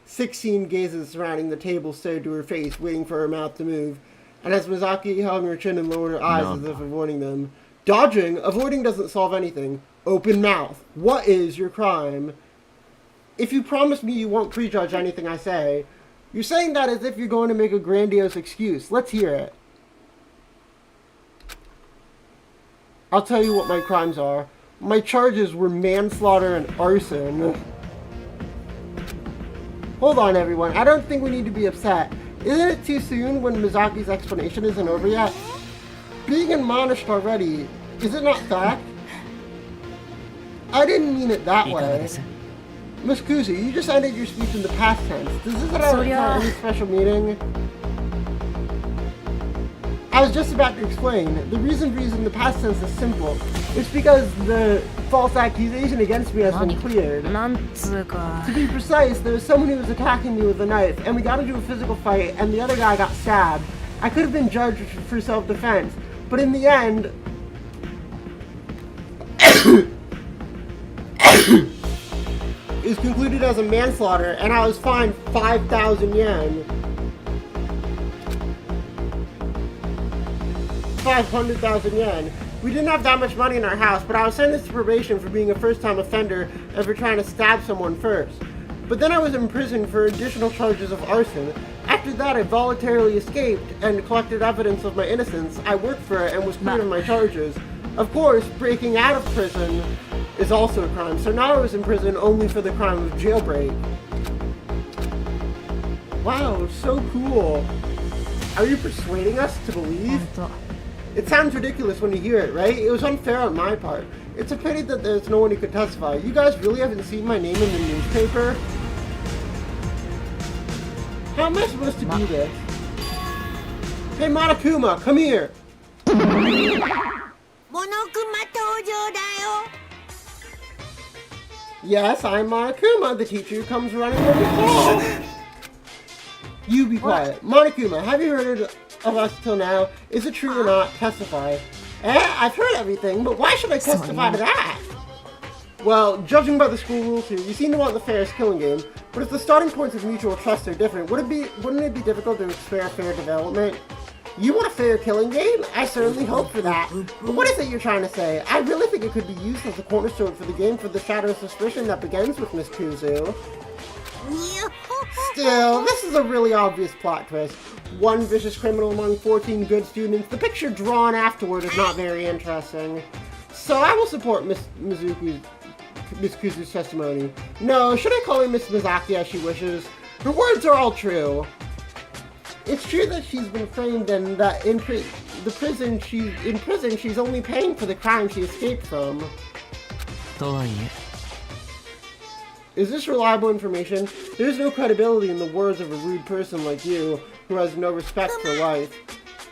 16 gazes surrounding the table stared to her face, waiting for her mouth to move. And as Mizaki held her chin and lowered her eyes as if avoiding them. Dodging? Avoiding doesn't solve anything. Open mouth. What is your crime? If you promise me you won't prejudge anything I say. You're saying that as if you're going to make a grandiose excuse. Let's hear it. I'll tell you what my crimes are. My charges were manslaughter and arson. Hold on, everyone. I don't think we need to be upset. Isn't it too soon when Mizaki's explanation isn't over yet? Being admonished already, is it not fact? I didn't mean it that way. Miss Kuzi, you just ended your speech in the past tense. Does this require any special meaning? I was just about to explain. The reason for using the past tense is simple. It's because the false accusation against me has been cleared. To be precise, there was someone who was attacking me with a knife, and we got into a physical fight, and the other guy got stabbed. I could have been judged for self-defense, but in the end, is concluded as a manslaughter, and I was fined 5,000 yen. 500,000 yen. We didn't have that much money in our house, but I was sentenced to probation for being a first-time offender and for trying to stab someone first. But then I was imprisoned for additional charges of arson. After that, I voluntarily escaped and collected evidence of my innocence. I worked for it and was cleared of my charges. Of course, breaking out of prison is also a crime, so now I was in prison only for the crime of jailbreak. Wow, so cool. Are you persuading us to believe? It sounds ridiculous when you hear it, right? It was unfair on my part. It's a pity that there's no one who could testify. You guys really haven't seen my name in the newspaper? How am I supposed to do this? Hey, Monokuma, come here! Yes, I'm Monokuma, the teacher who comes running when we call. You be quiet. Monokuma, have you heard of us till now? Is it true or not? Testify. I've heard everything, but why should I testify to that? Well, judging by the school rules here, you seem to want the fairest killing game, but if the starting points of mutual trust are different, wouldn't it be difficult to expect fair development? You want a fair killing game? I certainly hope for that. But what is it you're trying to say? I really think it could be used as a cornerstone for the game for the shadow of suspicion that begins with Miss Kuzu. Still, this is a really obvious plot twist. One vicious criminal among 14 good students. The picture drawn afterward is not very interesting. So I will support Miss Kuzu's testimony. No, should I call her Miss Mizaki as she wishes? Her words are all true. It's true that she's been framed and that in prison she's only paying for the crime she escaped from. Is this reliable information? There's no credibility in the words of a rude person like you, who has no respect for life.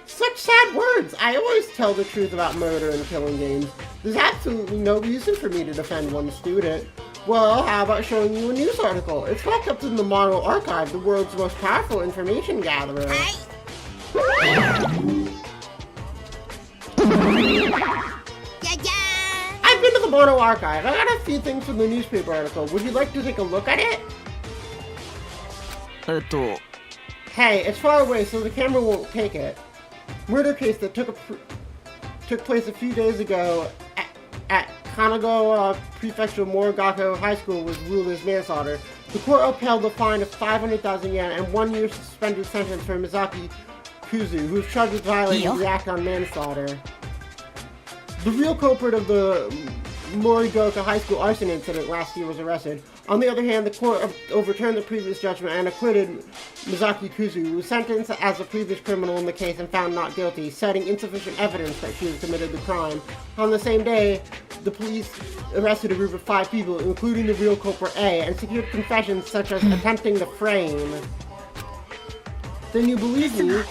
Such sad words! I always tell the truth about murder and killing games. There's absolutely no reason for me to defend one student. Well, how about showing you a news article? It's locked up in the Model Archive, the world's most powerful information gatherer. I've been to the Mono Archive. I got a few things from the newspaper article. Would you like to take a look at it? Hey, it's far away, so the camera won't take it. Murder case that took place a few days ago at Kanagawa Prefecture Morigako High School was ruled as manslaughter. The court upheld a fine of 500,000 yen and 1 year suspended sentence for Mizaki Kuzu, who was charged with violating the act on manslaughter. The real culprit of the Morigaka High School arson incident last year was arrested. On the other hand, the court overturned the previous judgment and acquitted Mizaki Kuzu, who was sentenced as a previous criminal in the case and found not guilty, citing insufficient evidence that she had committed the crime. On the same day, the police arrested a group of 5 people, including the real culprit A, and secured confessions such as attempting to frame. Then you believe me?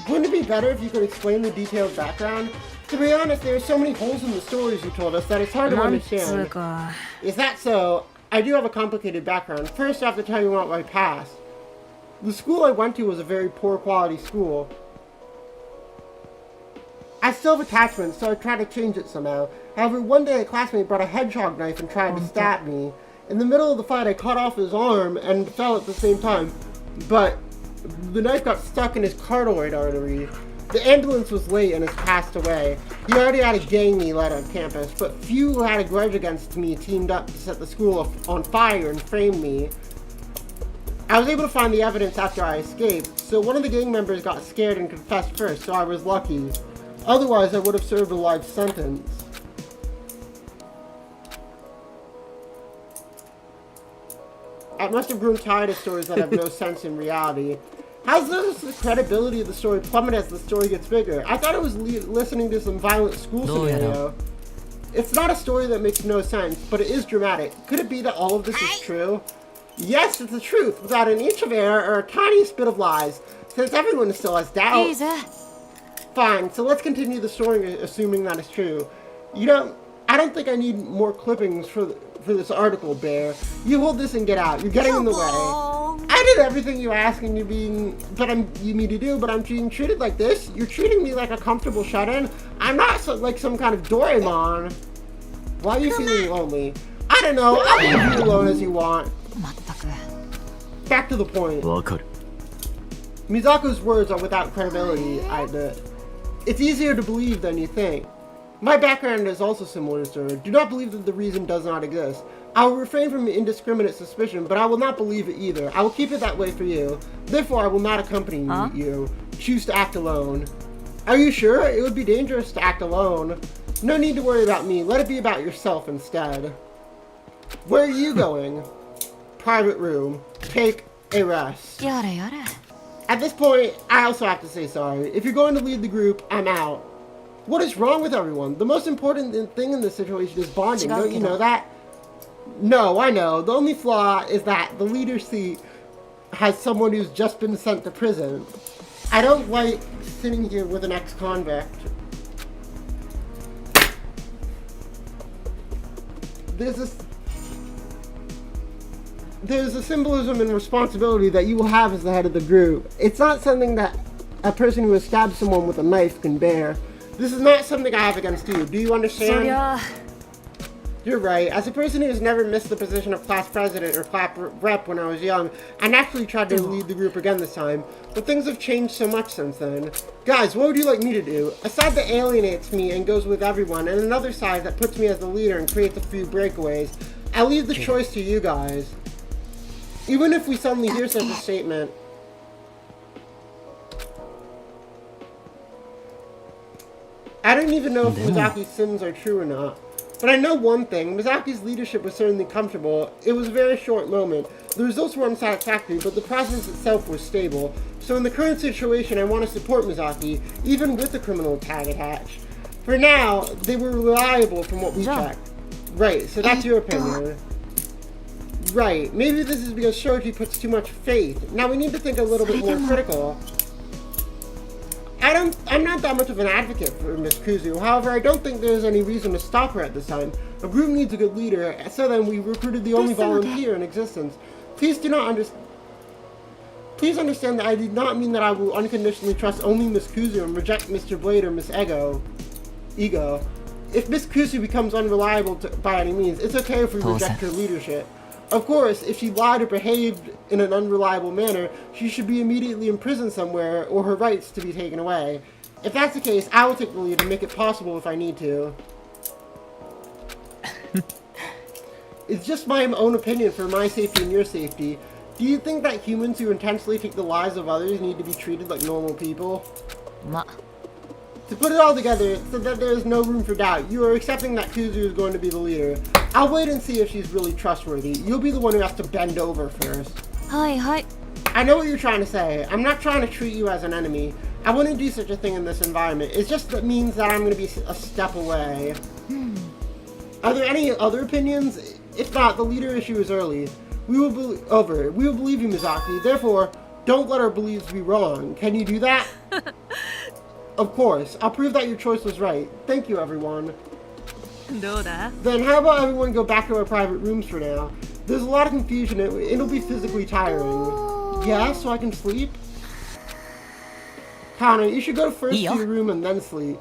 Wouldn't it be better if you could explain the detailed background? To be honest, there are so many holes in the stories you told us that it's hard to understand. Is that so? I do have a complicated background. First, I have to tell you about my past. The school I went to was a very poor quality school. I still have attachments, so I tried to change it somehow. However, one day a classmate brought a hedgehog knife and tried to stab me. In the middle of the fight, I cut off his arm and fell at the same time, but the knife got stuck in his carotid artery. The ambulance was late and has passed away. He already had a gang me led on campus, but few who had a grudge against me teamed up to set the school on fire and frame me. I was able to find the evidence after I escaped, so one of the gang members got scared and confessed first, so I was lucky. Otherwise, I would have served a life sentence. I must have grown tired of stories that have no sense in reality. How does the credibility of the story plummet as the story gets bigger? I thought I was listening to some violent school scenario. It's not a story that makes no sense, but it is dramatic. Could it be that all of this is true? Yes, it's the truth, without an inch of error or a tiniest bit of lies, since everyone still has doubts. Fine, so let's continue the story assuming that is true. I don't think I need more clippings for this article, Bear. You hold this and get out. You're getting in the way. I did everything you asked and you me to do, but I'm being treated like this. You're treating me like a comfortable shut-in. I'm not like some kind of Doraemon. Why are you feeling lonely? I don't know, I'll leave you alone as you want. まったく Back to the point. わかる。 Misako's words are without credibility, I admit. It's easier to believe than you think. My background is also similar, sir. Do not believe that the reason does not exist. I will refrain from indiscriminate suspicion, but I will not believe it either. I will keep it that way for you. Therefore, I will not accompany you. Choose to act alone. Are you sure? It would be dangerous to act alone. No need to worry about me. Let it be about yourself instead. Where are you going? Private room. Take a rest. やれやれ At this point, I also have to say sorry. If you're going to lead the group, I'm out. What is wrong with everyone? The most important thing in this situation is bonding. Don't you know that? No, I know. The only flaw is that the leader's seat has someone who's just been sent to prison. I don't like sitting here with an ex-convict. There's a symbolism and responsibility that you will have as the head of the group. It's not something that a person who has stabbed someone with a knife can bear. This is not something I have against you. Do you understand? そりゃ You're right. As a person who has never missed the position of class president or class rep when I was young, I naturally tried to lead the group again this time, but things have changed so much since then. Guys, what would you like me to do? A side that alienates me and goes with everyone, and another side that puts me as the leader and creates a few breakaways. I leave the choice to you guys. Even if we suddenly hear such a statement, I don't even know if Mizaki's sins are true or not. But I know one thing, Mizaki's leadership was certainly comfortable. It was a very short moment. The results were unsatisfactory, but the process itself was stable. So in the current situation, I want to support Mizaki, even with the criminal tag attached. For now, they were reliable from what we checked. Right, so that's your opinion. Right, maybe this is because Shoji puts too much faith. Now we need to think a little bit more critical. I'm not that much of an advocate for Miss Kuzu. However, I don't think there's any reason to stop her at this time. A group needs a good leader, so then we recruited the only volunteer in existence. Please understand that I did not mean that I will unconditionally trust only Miss Kuzu and reject Mr. Blade or Miss Ego. If Miss Kuzu becomes unreliable by any means, it's okay if we reject her leadership. Of course, if she lied or behaved in an unreliable manner, she should be immediately imprisoned somewhere or her rights to be taken away. If that's the case, I will take the lead and make it possible if I need to. It's just my own opinion for my safety and your safety. Do you think that humans who intentionally take the lives of others need to be treated like normal people? ま To put it all together, so that there is no room for doubt, you are accepting that Kuzu is going to be the leader. I'll wait and see if she's really trustworthy. You'll be the one who has to bend over first. はいはい I know what you're trying to say. I'm not trying to treat you as an enemy. I wouldn't do such a thing in this environment. It just means that I'm going to be a step away. Are there any other opinions? If not, the leader issue is early. We will believe you, Mizaki. Therefore, don't let our beliefs be wrong. Can you do that? Of course. I'll prove that your choice was right. Thank you, everyone. どうだ Then how about everyone go back to our private rooms for now? There's a lot of confusion. It'll be physically tiring. Yeah, so I can sleep? Connor, you should go first to your room and then sleep.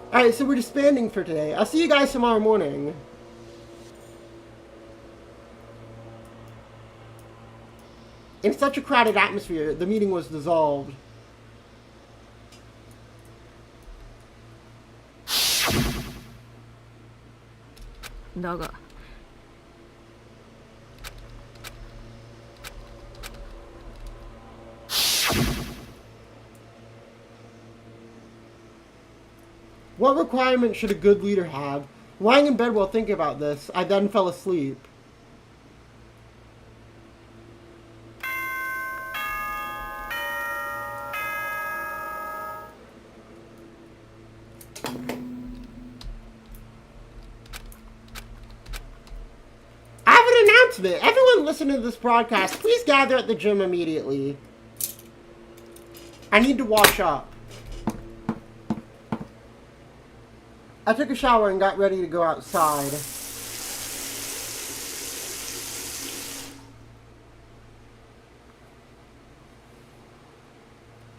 Alright, so we're disbanding for today. I'll see you guys tomorrow morning. In such a crowded atmosphere, the meeting was dissolved. Daga. What requirement should a good leader have? Lying in bed while thinking about this, I then fell asleep. I have an announcement. Everyone listening to this broadcast, please gather at the gym immediately. I need to wash up. I took a shower and got ready to go outside.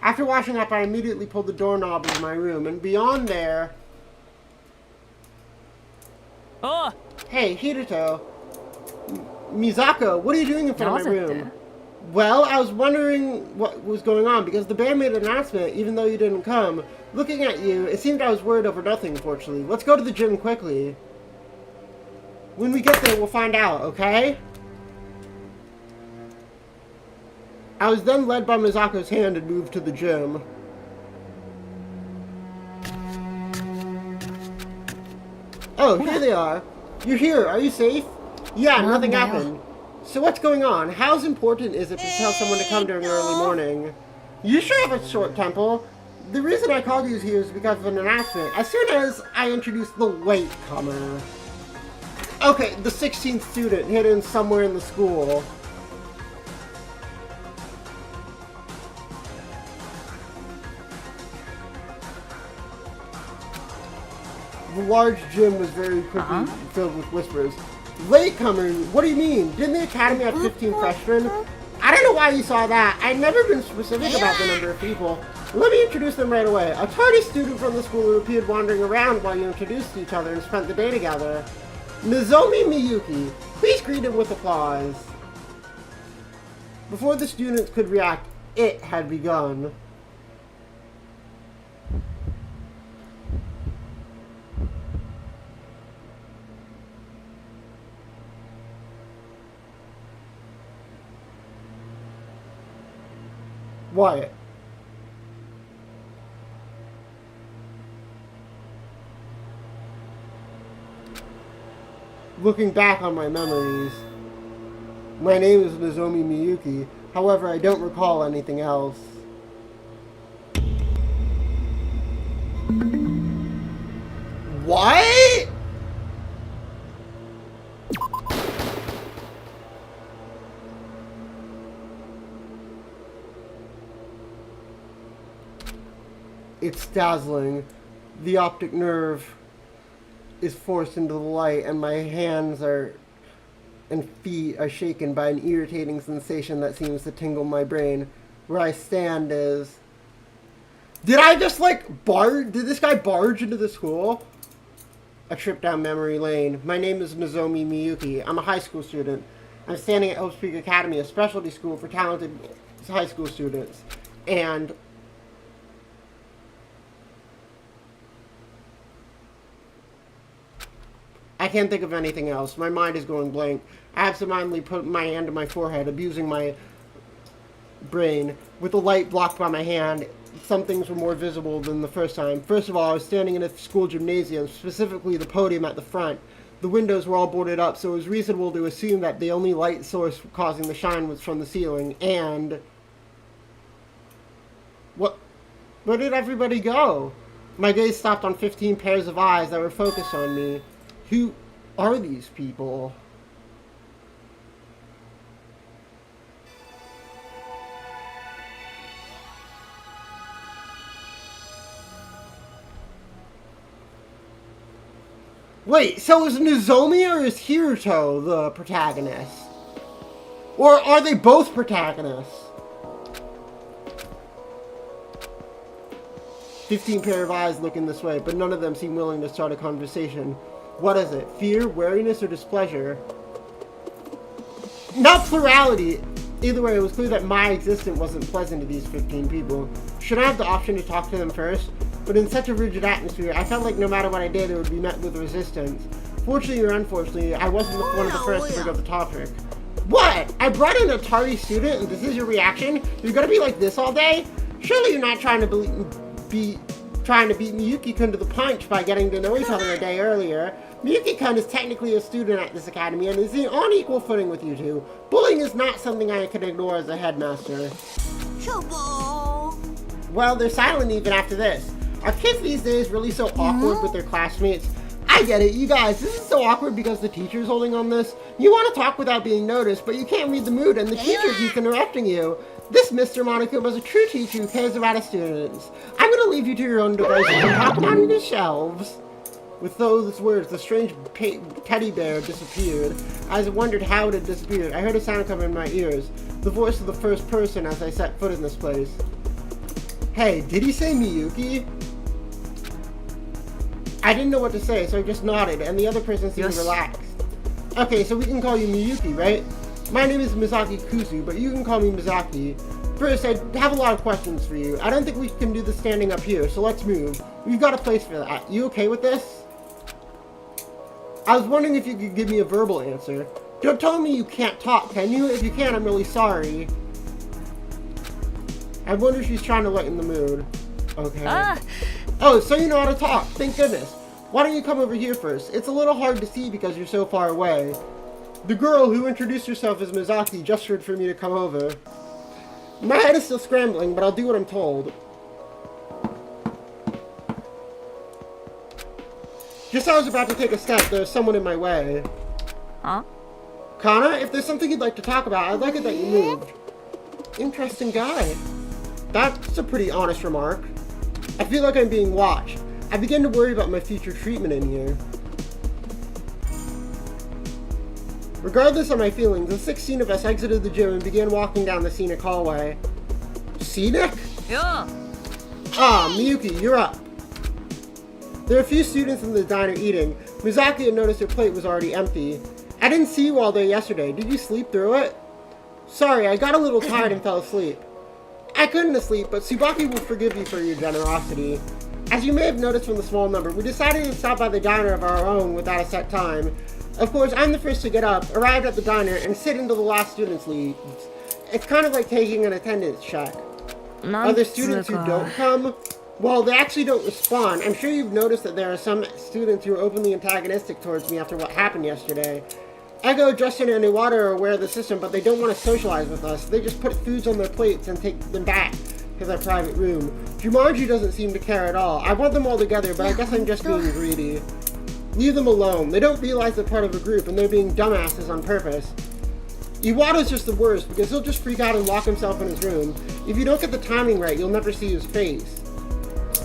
After washing up, I immediately pulled the doorknob of my room, and beyond there... Oh! Hey, Hiruto. Misako, what are you doing in front of my room? Well, I was wondering what was going on because the band made an announcement even though you didn't come. Looking at you, it seemed I was worried over nothing, unfortunately. Let's go to the gym quickly. When we get there, we'll find out, okay? I was then led by Misako's hand and moved to the gym. Oh, here they are. You're here. Are you safe? Yeah, nothing happened. So what's going on? How important is it to tell someone to come during early morning? You sure have a short temper. The reason I called you here is because of an announcement. As soon as I introduced the latecomer. Okay, the 16th student hidden somewhere in the school. The large gym was very quickly filled with whispers. Latecomer? What do you mean? Didn't the academy have 15 freshmen? I don't know why you saw that. I've never been specific about the number of people. Let me introduce them right away. A tardy student from the school who appeared wandering around while you introduced each other and spent the day together. Nozomi Miyuki. Please greet him with applause. Before the students could react, it had begun. Wyatt. Looking back on my memories, my name is Nozomi Miyuki. However, I don't recall anything else. What? It's dazzling. The optic nerve is forced into the light, and my hands and feet are shaken by an irritating sensation that seems to tingle my brain. Where I stand is... Did I just, did this guy barge into the school? A trip down memory lane. My name is Nozomi Miyuki. I'm a high school student. I'm standing at Hope Peak Academy, a specialty school for talented high school students. And... I can't think of anything else. My mind is going blank. I absentmindedly put my hand to my forehead, abusing my brain. With the light blocked by my hand, some things were more visible than the first time. First of all, I was standing in a school gymnasium, specifically the podium at the front. The windows were all boarded up, so it was reasonable to assume that the only light source causing the shine was from the ceiling. And... Where did everybody go? My gaze stopped on 15 pairs of eyes that were focused on me. Who are these people? Wait, so is Nozomi or is Hiruto the protagonist? Or are they both protagonists? 15 pair of eyes looking this way, but none of them seem willing to start a conversation. What is it? Fear, wariness, or displeasure? Not plurality. Either way, it was clear that my existence wasn't pleasant to these 15 people. Should I have the option to talk to them first? But in such a rigid atmosphere, I felt like no matter what I did, it would be met with resistance. Fortunately or unfortunately, I wasn't one of the first to bring up the topic. What? I brought in a tardy student and this is your reaction? You're gonna be like this all day? Surely you're not trying to beat Miyuki-kun to the punch by getting to know each other a day earlier. Miyuki-kun is technically a student at this academy and is on equal footing with you two. Bullying is not something I can ignore as a headmaster. Well, they're silent even after this. Are kids these days really so awkward with their classmates? I get it, you guys, this is so awkward because the teacher's holding on this. You want to talk without being noticed, but you can't read the mood and the teacher keeps interrupting you. This Mr. Monaco was a true teacher who cares about his students. I'm going to leave you to your own devices and talk about it in the shelves. With those words, the strange teddy bear disappeared. I wondered how it had disappeared. I heard a sound come in my ears. The voice of the first person as I set foot in this place. Hey, did he say Miyuki? I didn't know what to say, so I just nodded, and the other person seemed relaxed. Okay, so we can call you Miyuki, right? My name is Misaki Kuzu, but you can call me Misaki. First, I have a lot of questions for you. I don't think we can do the standing up here, so let's move. We've got a place for that. You okay with this? I was wondering if you could give me a verbal answer. Don't tell me you can't talk, can you? If you can, I'm really sorry. I wonder if she's trying to lighten the mood. Okay. Oh, so you know how to talk. Thank goodness. Why don't you come over here first? It's a little hard to see because you're so far away. The girl who introduced herself as Misaki gestured for me to come over. My head is still scrambling, but I'll do what I'm told. Just as I was about to take a step, there's someone in my way. Huh? Kana, if there's something you'd like to talk about, I'd like it that you moved. Interesting guy. That's a pretty honest remark. I feel like I'm being watched. I begin to worry about my future treatment in here. Regardless of my feelings, the 16 of us exited the gym and began walking down the scenic hallway. Scenic? Yeah. Ah, Miyuki, you're up. There are a few students in the diner eating. Misaki had noticed her plate was already empty. I didn't see you all day yesterday. Did you sleep through it? Sorry, I got a little tired and fell asleep. I couldn't sleep, but Tsubaki will forgive you for your generosity. As you may have noticed from the small number, we decided to stop by the diner of our own without a set time. Of course, I'm the first to get up, arrived at the diner, and sit until the last students leaves. It's kind of like taking an attendance check. Other students who don't come, well, they actually don't respond. I'm sure you've noticed that there are some students who are openly antagonistic towards me after what happened yesterday. Ego, Justin, and Iwata are aware of the system, but they don't want to socialize with us. They just put foods on their plates and take them back to their private room. Jumanji doesn't seem to care at all. I want them all together, but I guess I'm just being greedy. Leave them alone. They don't realize they're part of a group, and they're being dumbasses on purpose. Iwata's just the worst, because he'll just freak out and lock himself in his room. If you don't get the timing right, you'll never see his face.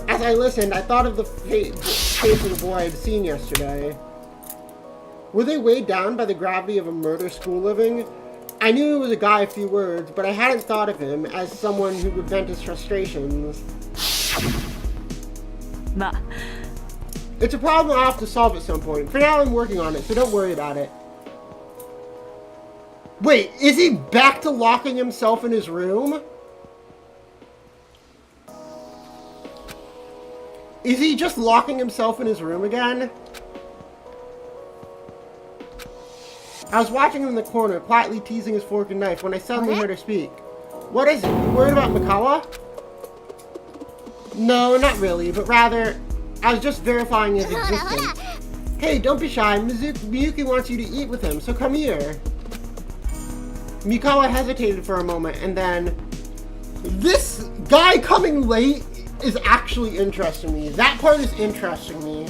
As I listened, I thought of the face of the boy I'd seen yesterday. Were they weighed down by the gravity of a murder school living? I knew he was a guy of few words, but I hadn't thought of him as someone who would vent his frustrations. It's a problem I'll have to solve at some point. For now, I'm working on it, so don't worry about it. Wait, is he back to locking himself in his room? Is he just locking himself in his room again? I was watching him in the corner, quietly teasing his fork and knife, when I suddenly heard her speak. What is it? You worried about Mikawa? No, not really, but rather, I was just verifying his existence. Hey, don't be shy. Miyuki wants you to eat with him, so come here. Mikawa hesitated for a moment, and then... This guy coming late is actually interesting me. That part is interesting me.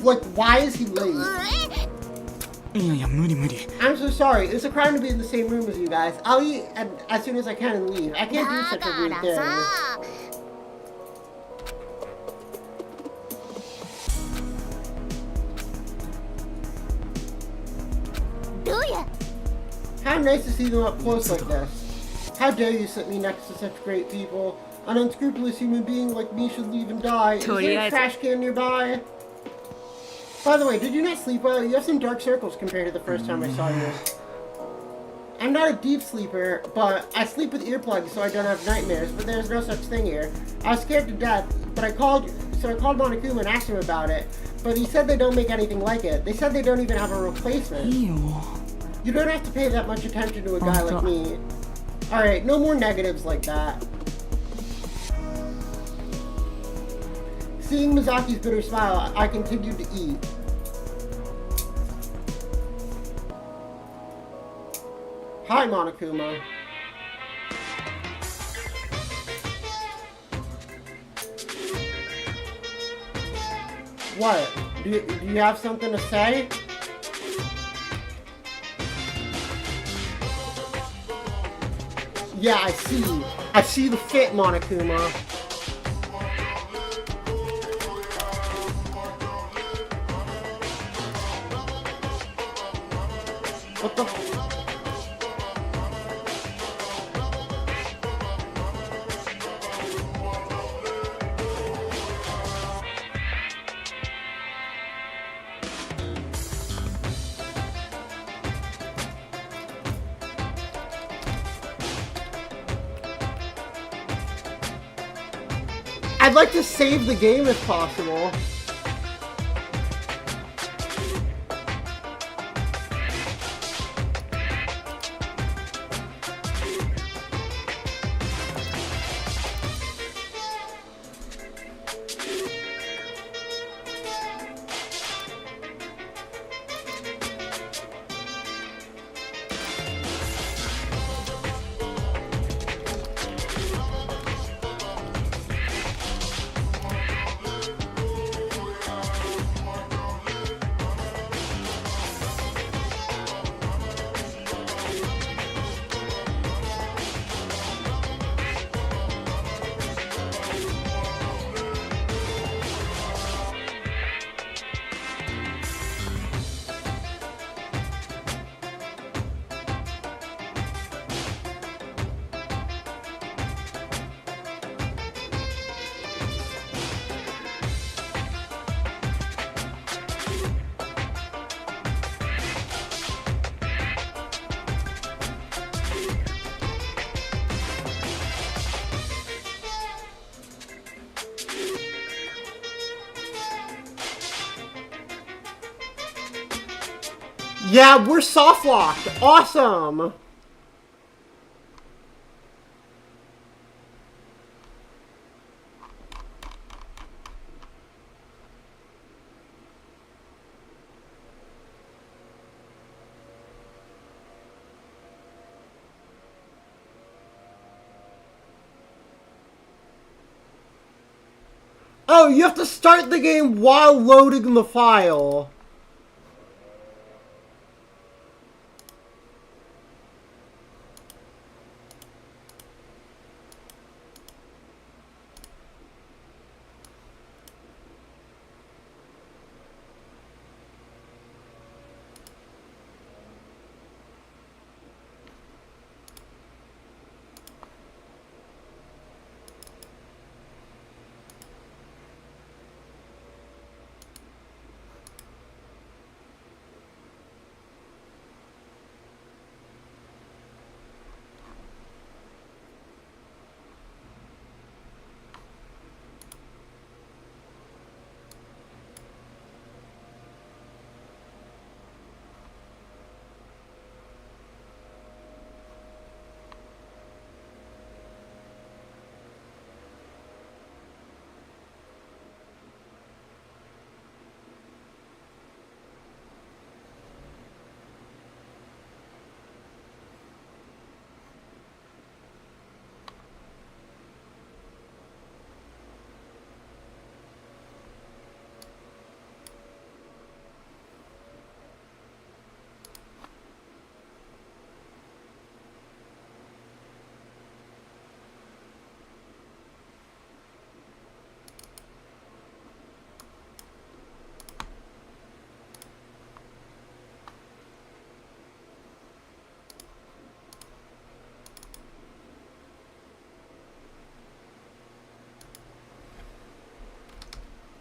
Like, why is he late? I'm so sorry. It's a crime to be in the same room as you guys. I'll eat as soon as I can and leave. I can't do such a weird thing. How nice to see them up close like this. How dare you sit me next to such great people. An unscrupulous human being like me should leave and die. Is there a trash can nearby? By the way, did you not sleep well? You have some dark circles compared to the first time I saw you. I'm not a deep sleeper, but I sleep with earplugs so I don't have nightmares, but there's no such thing here. I was scared to death, but I called Monokuma and asked him about it, but he said they don't make anything like it. They said they don't even have a replacement. You don't have to pay that much attention to a guy like me. Alright, no more negatives like that. Seeing Mizaki's bitter smile, I continued to eat. Hi, Monokuma. What? Do you have something to say? Yeah, I see. I see the fit, Monokuma. What the? I'd like to save the game if possible. Yeah, we're soft locked. Awesome. Oh, you have to start the game while loading the file.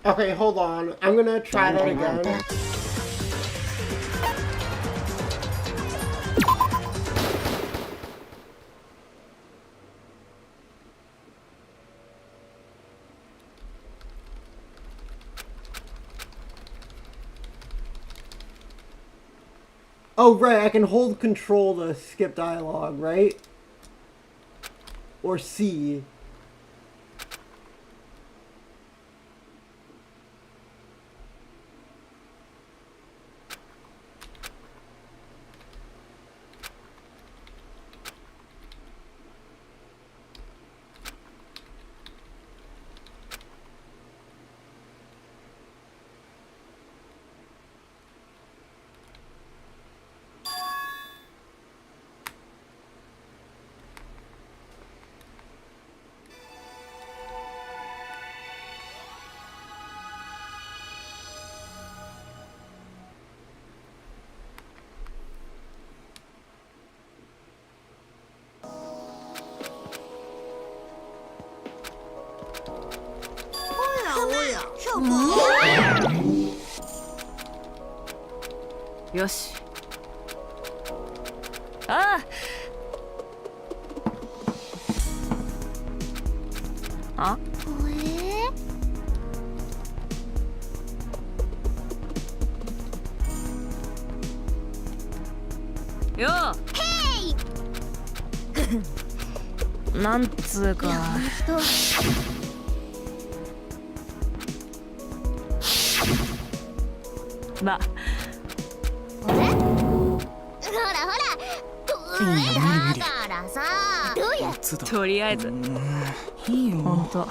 Okay, hold on. I'm gonna try that again. Oh, right, I can hold control to skip dialogue, right? Or C.よし。ああ。あ？よなんつうかまほらだからさどうやとりあえずいいよほんと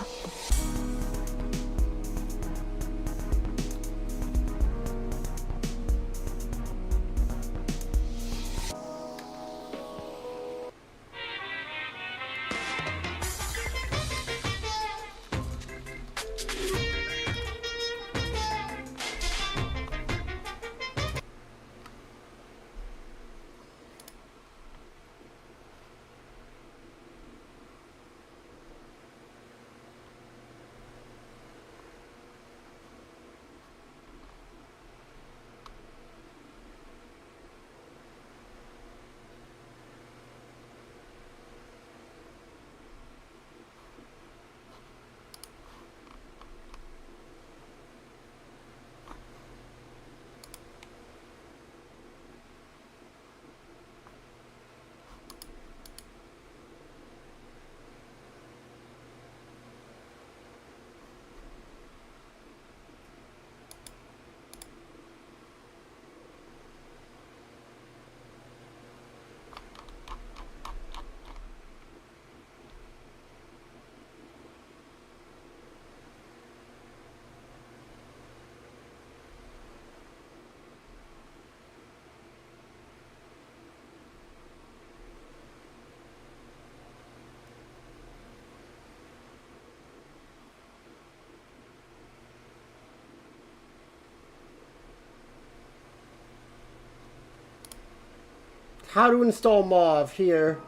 How to install Mauve here.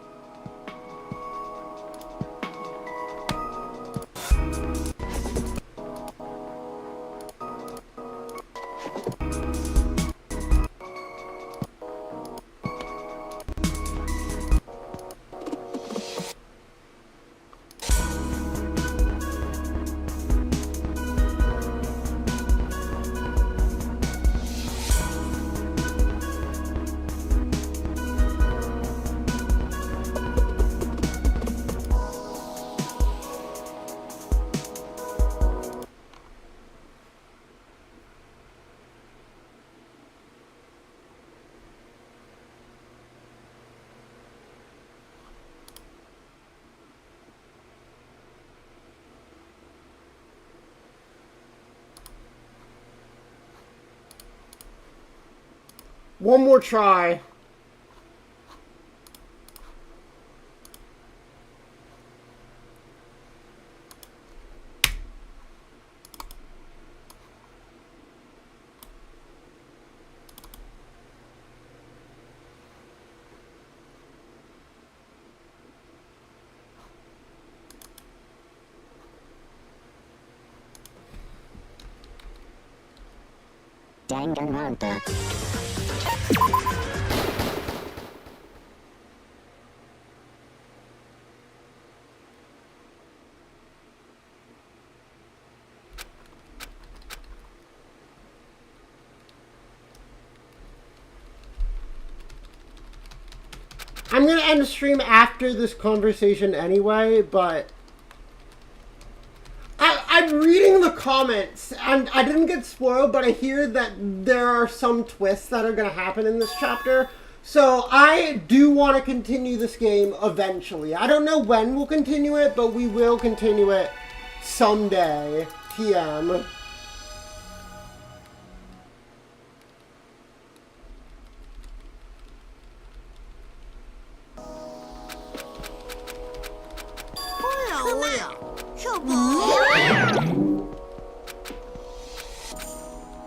One more try. Danganronpa. I'm gonna end the stream after this conversation anyway, but I'm reading the comments, and I didn't get spoiled, but I hear that there are some twists that are gonna happen in this chapter. So I do want to continue this game eventually. I don't know when we'll continue it, but we will continue it someday. TM.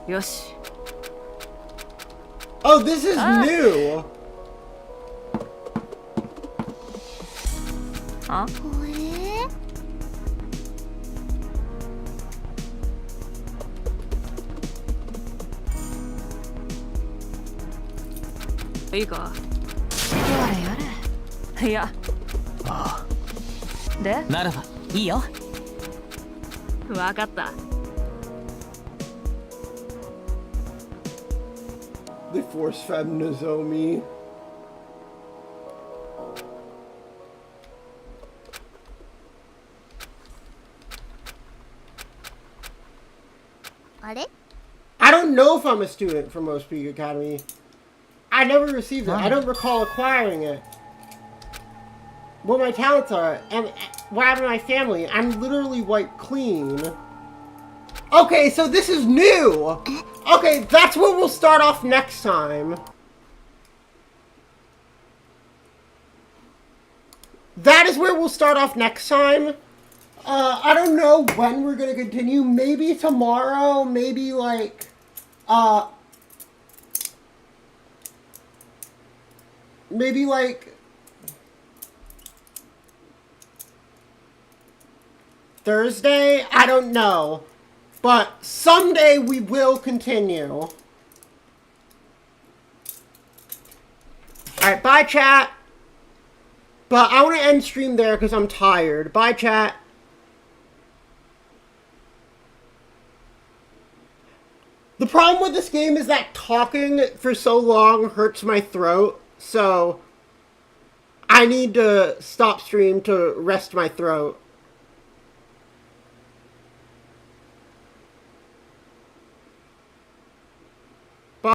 よし Oh, this is new. あいいかやれいやああでならばいいよわかった They force fed Nozomi. あれ I don't know if I'm a student from Most Peak Academy. I never received it. I don't recall acquiring it. What my talents are, and what happened to my family. I'm literally wiped clean. Okay, so this is new! Okay, that's where we'll start off next time. That is where we'll start off next time. I don't know when we're gonna continue. Maybe tomorrow, maybe like, maybe like Thursday? I don't know. But someday we will continue. Alright, bye chat. But I want to end stream there because I'm tired. Bye chat. The problem with this game is that talking for so long hurts my throat, so I need to stop stream to rest my throat.